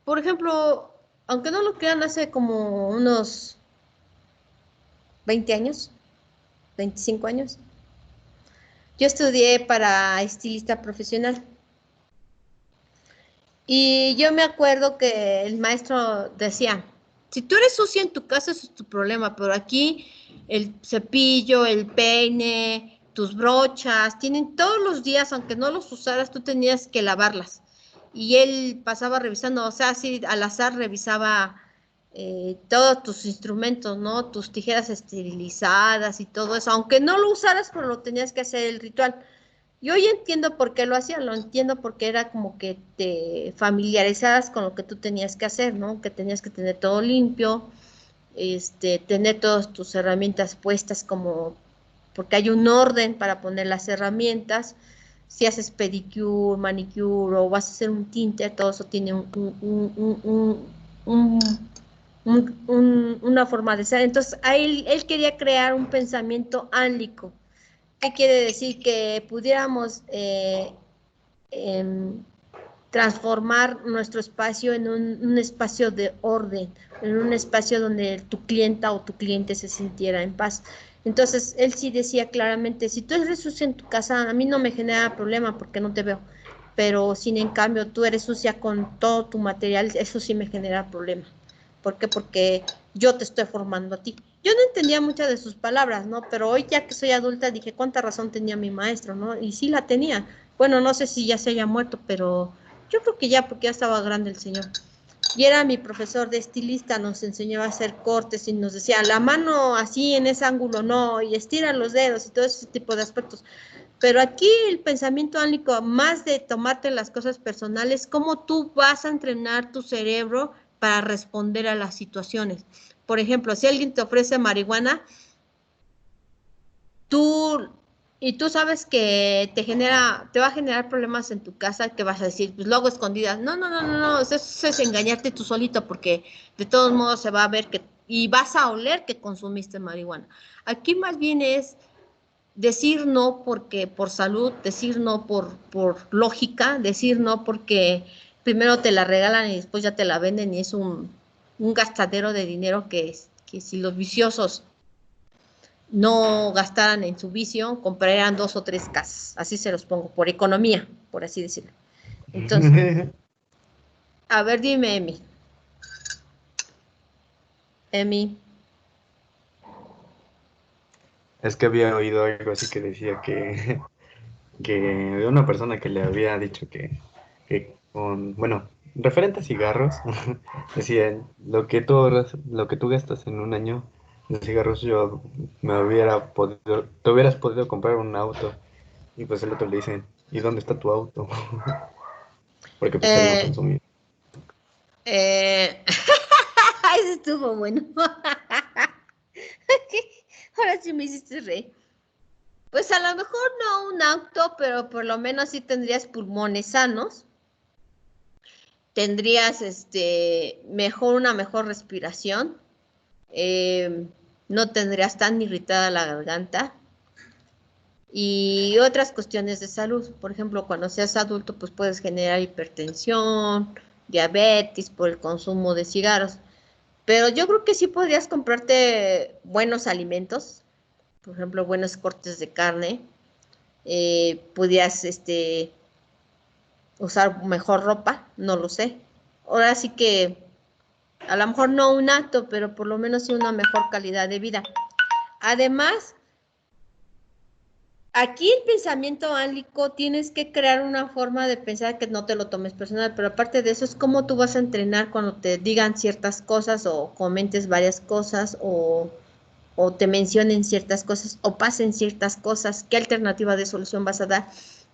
Por ejemplo, aunque no lo crean, hace como unos 20 años, 25 años, yo estudié para estilista profesional. Y yo me acuerdo que el maestro decía, si tú eres sucia en tu casa, eso es tu problema, pero aquí el cepillo, el peine, tus brochas, tienen todos los días, aunque no los usaras, tú tenías que lavarlas. Y él pasaba revisando, o sea, así al azar revisaba todos tus instrumentos, ¿no? Tus tijeras esterilizadas y todo eso, aunque no lo usaras, pero lo tenías que hacer el ritual. Y hoy entiendo por qué lo hacían, lo entiendo porque era como que te familiarizabas con lo que tú tenías que hacer, ¿no? Que tenías que tener todo limpio, tener todas tus herramientas puestas como, porque hay un orden para poner las herramientas. Si haces pedicure, manicure o vas a hacer un tinte, todo eso tiene una forma de ser. Entonces, él quería crear un pensamiento álico. ¿Qué quiere decir? Que pudiéramos em, transformar nuestro espacio en un espacio de orden, en un espacio donde tu clienta o tu cliente se sintiera en paz. Entonces, él sí decía claramente, si tú eres sucia en tu casa, a mí no me genera problema porque no te veo, pero sin en cambio tú eres sucia con todo tu material, eso sí me genera problema. ¿Por qué? Porque yo te estoy formando a ti. Yo no entendía muchas de sus palabras, ¿no? Pero hoy ya que soy adulta dije, ¿cuánta razón tenía mi maestro, no? Y sí la tenía. Bueno, no sé si ya se haya muerto, pero yo creo que ya, porque ya estaba grande el señor. Y era mi profesor de estilista, nos enseñaba a hacer cortes y nos decía, la mano así en ese ángulo no, y estira los dedos y todo ese tipo de aspectos. Pero aquí el pensamiento ánico, más de tomarte las cosas personales, cómo tú vas a entrenar tu cerebro para responder a las situaciones. Por ejemplo, si alguien te ofrece marihuana, tú y tú sabes que te va a generar problemas en tu casa, que vas a decir, pues lo hago escondidas. No, no, no, no, no, eso es engañarte tú solito, porque de todos modos se va a ver y vas a oler que consumiste marihuana. Aquí más bien es decir no porque por salud, decir no por lógica, decir no porque primero te la regalan y después ya te la venden y es un gastadero de dinero que si los viciosos no gastaran en su vicio, comprarían 2 o 3 casas. Así se los pongo, por economía, por así decirlo. Entonces, a ver, dime, Emi. Emi. Es que había oído algo así que decía que de una persona que le había dicho que bueno, referente a cigarros, decían, lo que tú gastas en un año de cigarros, te hubieras podido comprar un auto. Y pues el otro le dice, ¿y dónde está tu auto? Porque pues él no Eh, consumía. Ese estuvo bueno. Ahora sí me hiciste reír. Pues a lo mejor no un auto, pero por lo menos sí tendrías pulmones sanos. Tendrías una mejor respiración. No tendrías tan irritada la garganta. Y otras cuestiones de salud. Por ejemplo, cuando seas adulto, pues puedes generar hipertensión, diabetes por el consumo de cigarros. Pero yo creo que sí podrías comprarte buenos alimentos, por ejemplo, buenos cortes de carne. Podrías usar mejor ropa, no lo sé. Ahora sí que a lo mejor no un acto, pero por lo menos sí una mejor calidad de vida. Además, aquí el pensamiento álico tienes que crear una forma de pensar que no te lo tomes personal, pero aparte de eso es cómo tú vas a entrenar cuando te digan ciertas cosas o comentes varias cosas o te mencionen ciertas cosas o pasen ciertas cosas. ¿Qué alternativa de solución vas a dar?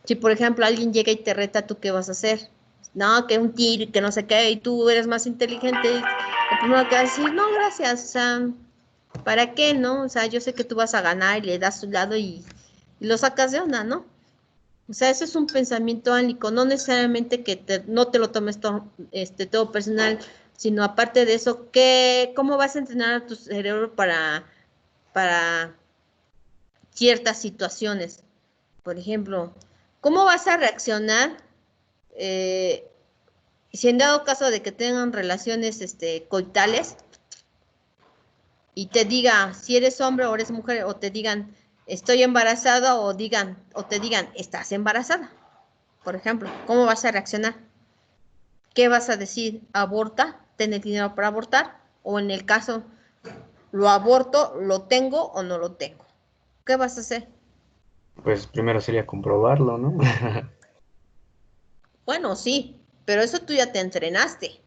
Si, por ejemplo, alguien llega y te reta, ¿tú qué vas a hacer? No, que un tiro, que no sé qué, y tú eres más inteligente. Lo primero que vas a decir, no, gracias, o sea, ¿para qué, no? O sea, yo sé que tú vas a ganar y le das tu lado y lo sacas de onda, ¿no? O sea, eso es un pensamiento ánico, no necesariamente que no te lo tomes todo personal, sino aparte de eso, ¿cómo vas a entrenar a tu cerebro para ciertas situaciones? Por ejemplo, ¿cómo vas a reaccionar si en dado caso de que tengan relaciones coitales y te diga si eres hombre o eres mujer o te digan estoy embarazada o te digan estás embarazada? Por ejemplo, ¿cómo vas a reaccionar? ¿Qué vas a decir? ¿Aborta? ¿Tener dinero para abortar? O en el caso, ¿lo aborto? ¿Lo tengo o no lo tengo? ¿Qué vas a hacer? Pues primero sería comprobarlo, ¿no? Bueno, sí, pero eso tú ya te entrenaste.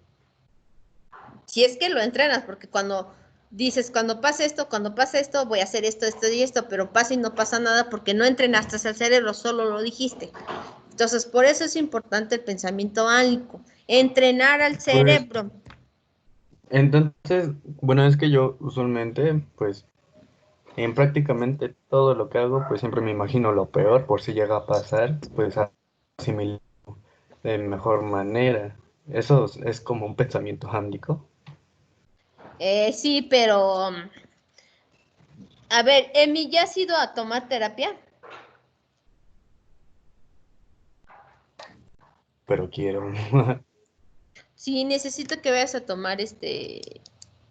Si es que lo entrenas, porque cuando dices, cuando pasa esto, voy a hacer esto, esto y esto, pero pasa y no pasa nada porque no entrenaste al cerebro, solo lo dijiste. Entonces, por eso es importante el pensamiento ánico, entrenar al Pues cerebro. entonces, bueno, es que yo usualmente, pues en prácticamente todo lo que hago, pues siempre me imagino lo peor por si llega a pasar, pues asimilar de mejor manera. Eso es como un pensamiento ánico. Sí, pero, a ver, Emi, ¿ya has ido a tomar terapia? Pero quiero. Sí, necesito que vayas a tomar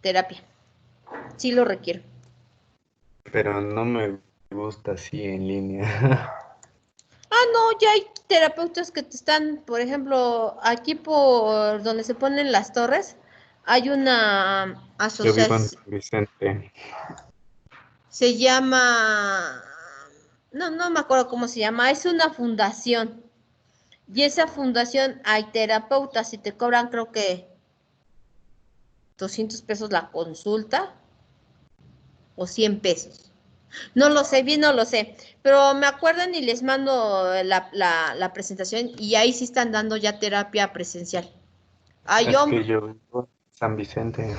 terapia. Sí lo requiero. Pero no me gusta así en línea. Ah, no, ya hay terapeutas que te están, por ejemplo, aquí por donde se ponen las torres, hay una Yo vivo en asociación, San Vicente. se llama, no me acuerdo cómo se llama, es una fundación. Y esa fundación hay terapeutas y te cobran creo que 200 pesos la consulta o 100 pesos. No lo sé, bien no lo sé, pero me acuerdan y les mando la presentación y ahí sí están dando ya terapia presencial. Hay Es hombre, que yo vivo en San Vicente.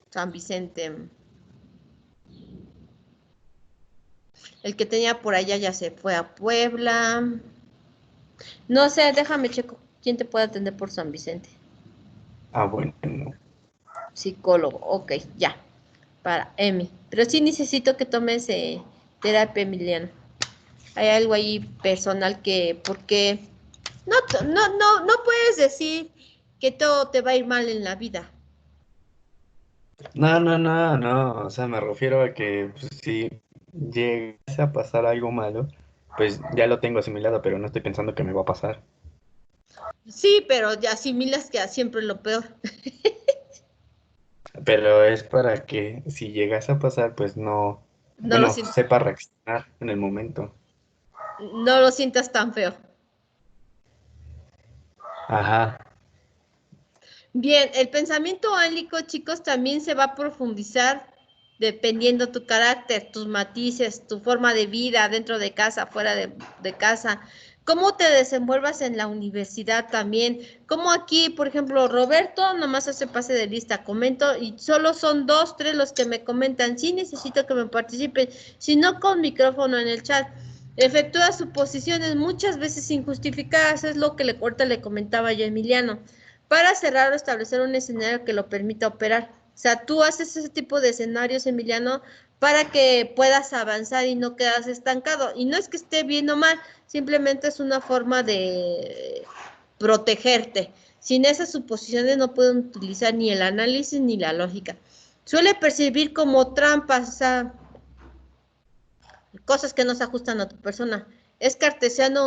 San Vicente, el que tenía por allá ya se fue a Puebla. No sé, déjame checo quién te puede atender por San Vicente. Ah, bueno. Psicólogo, ok, ya, para Emi. Pero sí necesito que tomes terapia, Emiliano. Hay algo ahí personal porque no puedes decir que todo te va a ir mal en la vida. No. O sea, me refiero a que pues, si llegase a pasar algo malo, pues ya lo tengo asimilado, pero no estoy pensando que me va a pasar. Sí, pero ya asimilas que siempre lo peor. Pero es para que si llegase a pasar, pues no, No lo, bueno, sepa reaccionar en el momento. no lo sientas tan feo. Ajá. Bien, el pensamiento álico, chicos, también se va a profundizar dependiendo tu carácter, tus matices, tu forma de vida dentro de casa, fuera de casa. cómo te desenvuelvas en la universidad también, como aquí, por ejemplo, Roberto nomás hace pase de lista, comento, y solo son 2, 3 los que me comentan, sí necesito que me participen, si no con micrófono en el chat. Efectúa suposiciones muchas veces injustificadas, es lo que ahorita le comentaba yo a Emiliano, para cerrar o establecer un escenario que lo permita operar. O sea, tú haces ese tipo de escenarios, Emiliano, para que puedas avanzar y no quedas estancado. Y no es que esté bien o mal, simplemente es una forma de protegerte. Sin esas suposiciones no pueden utilizar ni el análisis ni la lógica. Suele percibir como trampas, o sea, cosas que no se ajustan a tu persona. Es cartesiano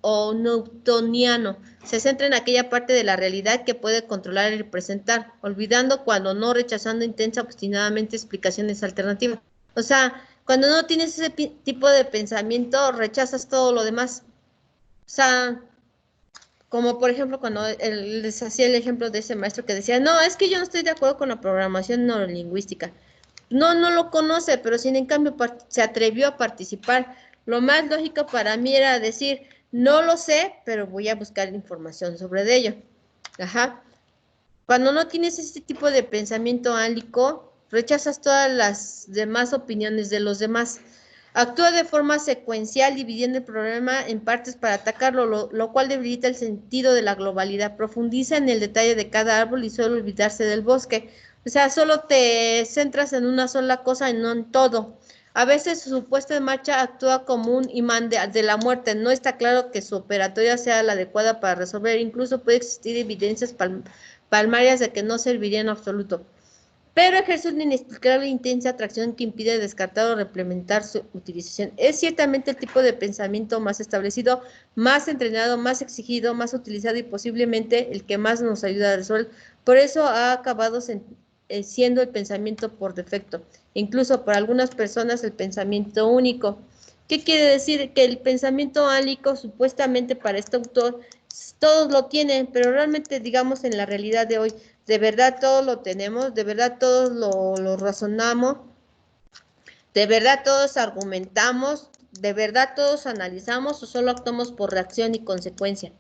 o newtoniano. Se centra en aquella parte de la realidad que puede controlar y representar, olvidando cuando no, rechazando intensa obstinadamente explicaciones alternativas. O sea, cuando no tienes ese tipo de pensamiento, rechazas todo lo demás. O sea, como por ejemplo cuando les hacía el ejemplo de ese maestro que decía, no, es que yo no estoy de acuerdo con la programación neurolingüística. No lo conoce, pero sin en cambio se atrevió a participar. Lo más lógico para mí era decir, no lo sé, pero voy a buscar información sobre ello. Ajá. Cuando no tienes ese tipo de pensamiento álico, rechazas todas las demás opiniones de los demás. Actúa de forma secuencial, dividiendo el problema en partes para atacarlo, lo cual debilita el sentido de la globalidad. Profundiza en el detalle de cada árbol y suele olvidarse del bosque. O sea, solo te centras en una sola cosa y no en todo. A veces su puesta en marcha actúa como un imán de la muerte. No está claro que su operatoria sea la adecuada para resolver. Incluso puede existir evidencias palmarias de que no serviría en absoluto. Pero ejerce una inexplicable e intensa atracción que impide descartar o replementar su utilización. Es ciertamente el tipo de pensamiento más establecido, más entrenado, más exigido, más utilizado y posiblemente el que más nos ayuda a resolver. Por eso ha acabado siendo el pensamiento por defecto. Incluso para algunas personas el pensamiento único. ¿Qué quiere decir? Que el pensamiento álico, supuestamente para este autor, todos lo tienen, pero realmente, digamos, en la realidad de hoy, de verdad todos lo tenemos, de verdad todos lo razonamos, de verdad todos argumentamos, de verdad todos analizamos o solo actuamos por reacción y consecuencia.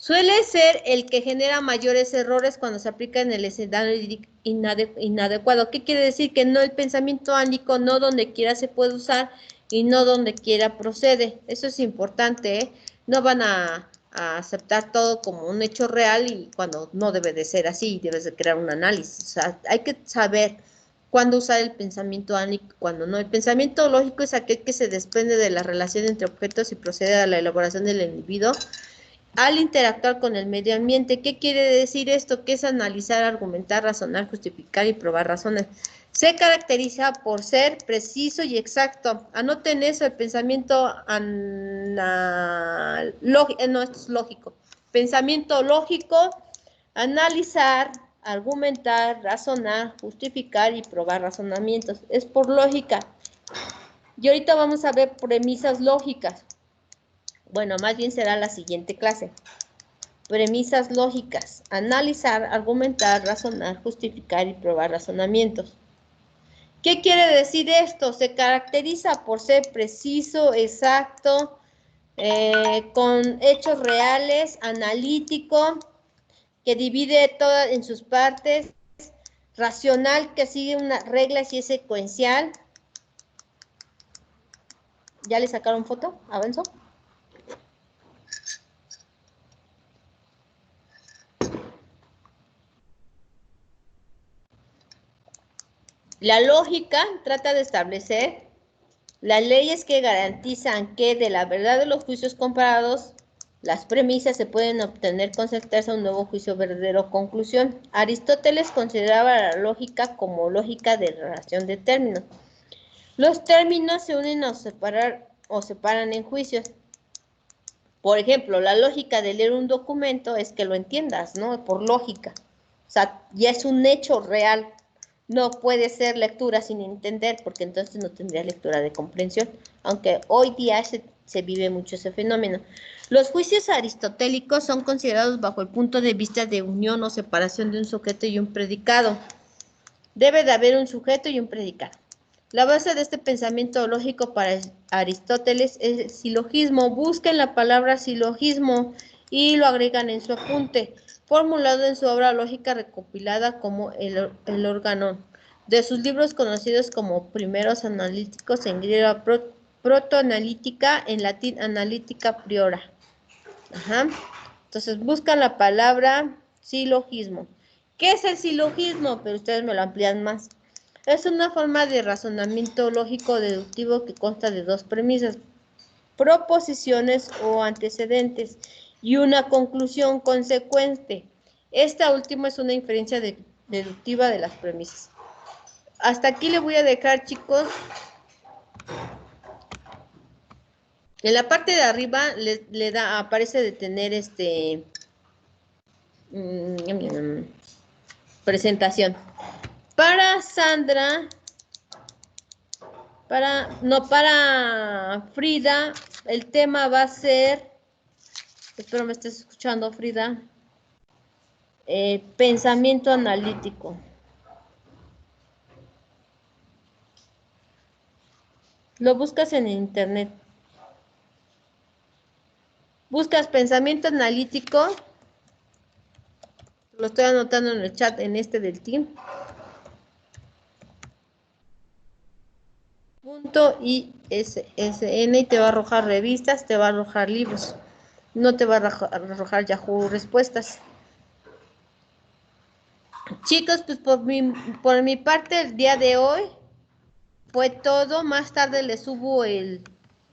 Suele ser el que genera mayores errores cuando se aplica en el escenario inadecuado. ¿Qué quiere decir? Que no el pensamiento álico, no donde quiera se puede usar y no donde quiera procede. Eso es importante, ¿eh? No van a aceptar todo como un hecho real y cuando no debe de ser así, debes de crear un análisis. O sea, hay que saber cuándo usar el pensamiento álico y cuándo no. El pensamiento lógico es aquel que se desprende de la relación entre objetos y procede a la elaboración del individuo al interactuar con el medio ambiente. ¿Qué quiere decir esto? Que es analizar, argumentar, razonar, justificar y probar razones. Se caracteriza por ser preciso y exacto. Anoten eso, el pensamiento no, esto es lógico. Pensamiento lógico, analizar, argumentar, razonar, justificar y probar razonamientos. Es por lógica. Y ahorita vamos a ver premisas lógicas. Bueno, más bien será la siguiente clase. Premisas lógicas. Analizar, argumentar, razonar, justificar y probar razonamientos. ¿Qué quiere decir esto? Se caracteriza por ser preciso, exacto, con hechos reales, analítico, que divide todo en sus partes, racional, que sigue unas reglas y es secuencial. ¿Ya le sacaron foto? ¿Avanzó? La lógica trata de establecer las leyes que garantizan que de la verdad de los juicios comparados, las premisas se pueden obtener con certeza un nuevo juicio verdadero o conclusión. Aristóteles consideraba la lógica como lógica de relación de términos. Los términos se unen o separan en juicios. Por ejemplo, la lógica de leer un documento es que lo entiendas, ¿no? Por lógica. O sea, ya es un hecho real. No puede ser lectura sin entender, porque entonces no tendría lectura de comprensión, aunque hoy día se vive mucho ese fenómeno. Los juicios aristotélicos son considerados bajo el punto de vista de unión o separación de un sujeto y un predicado. Debe de haber un sujeto y un predicado. La base de este pensamiento lógico para Aristóteles es el silogismo. Busquen la palabra silogismo y lo agregan en su apunte, formulado en su obra lógica recopilada como el Organón. De sus libros conocidos como Primeros Analíticos, en griego protoanalítica, en latín analítica priora. Ajá. Entonces buscan la palabra silogismo. ¿Qué es el silogismo? Pero ustedes me lo amplían más. Es una forma de razonamiento lógico deductivo que consta de dos premisas, proposiciones o antecedentes, y una conclusión consecuente. Esta última es una inferencia deductiva de las premisas. Hasta aquí le voy a dejar, chicos. En la parte de arriba aparece de tener presentación. Para Sandra, para Frida, el tema va a ser, espero me estés escuchando, Frida, pensamiento analítico. Lo buscas en internet. Buscas pensamiento analítico. Lo estoy anotando en el chat en del team. .isn y te va a arrojar revistas, te va a arrojar libros. No te va a arrojar Yahoo respuestas. Chicos, pues por mi parte el día de hoy fue todo. Más tarde les subo el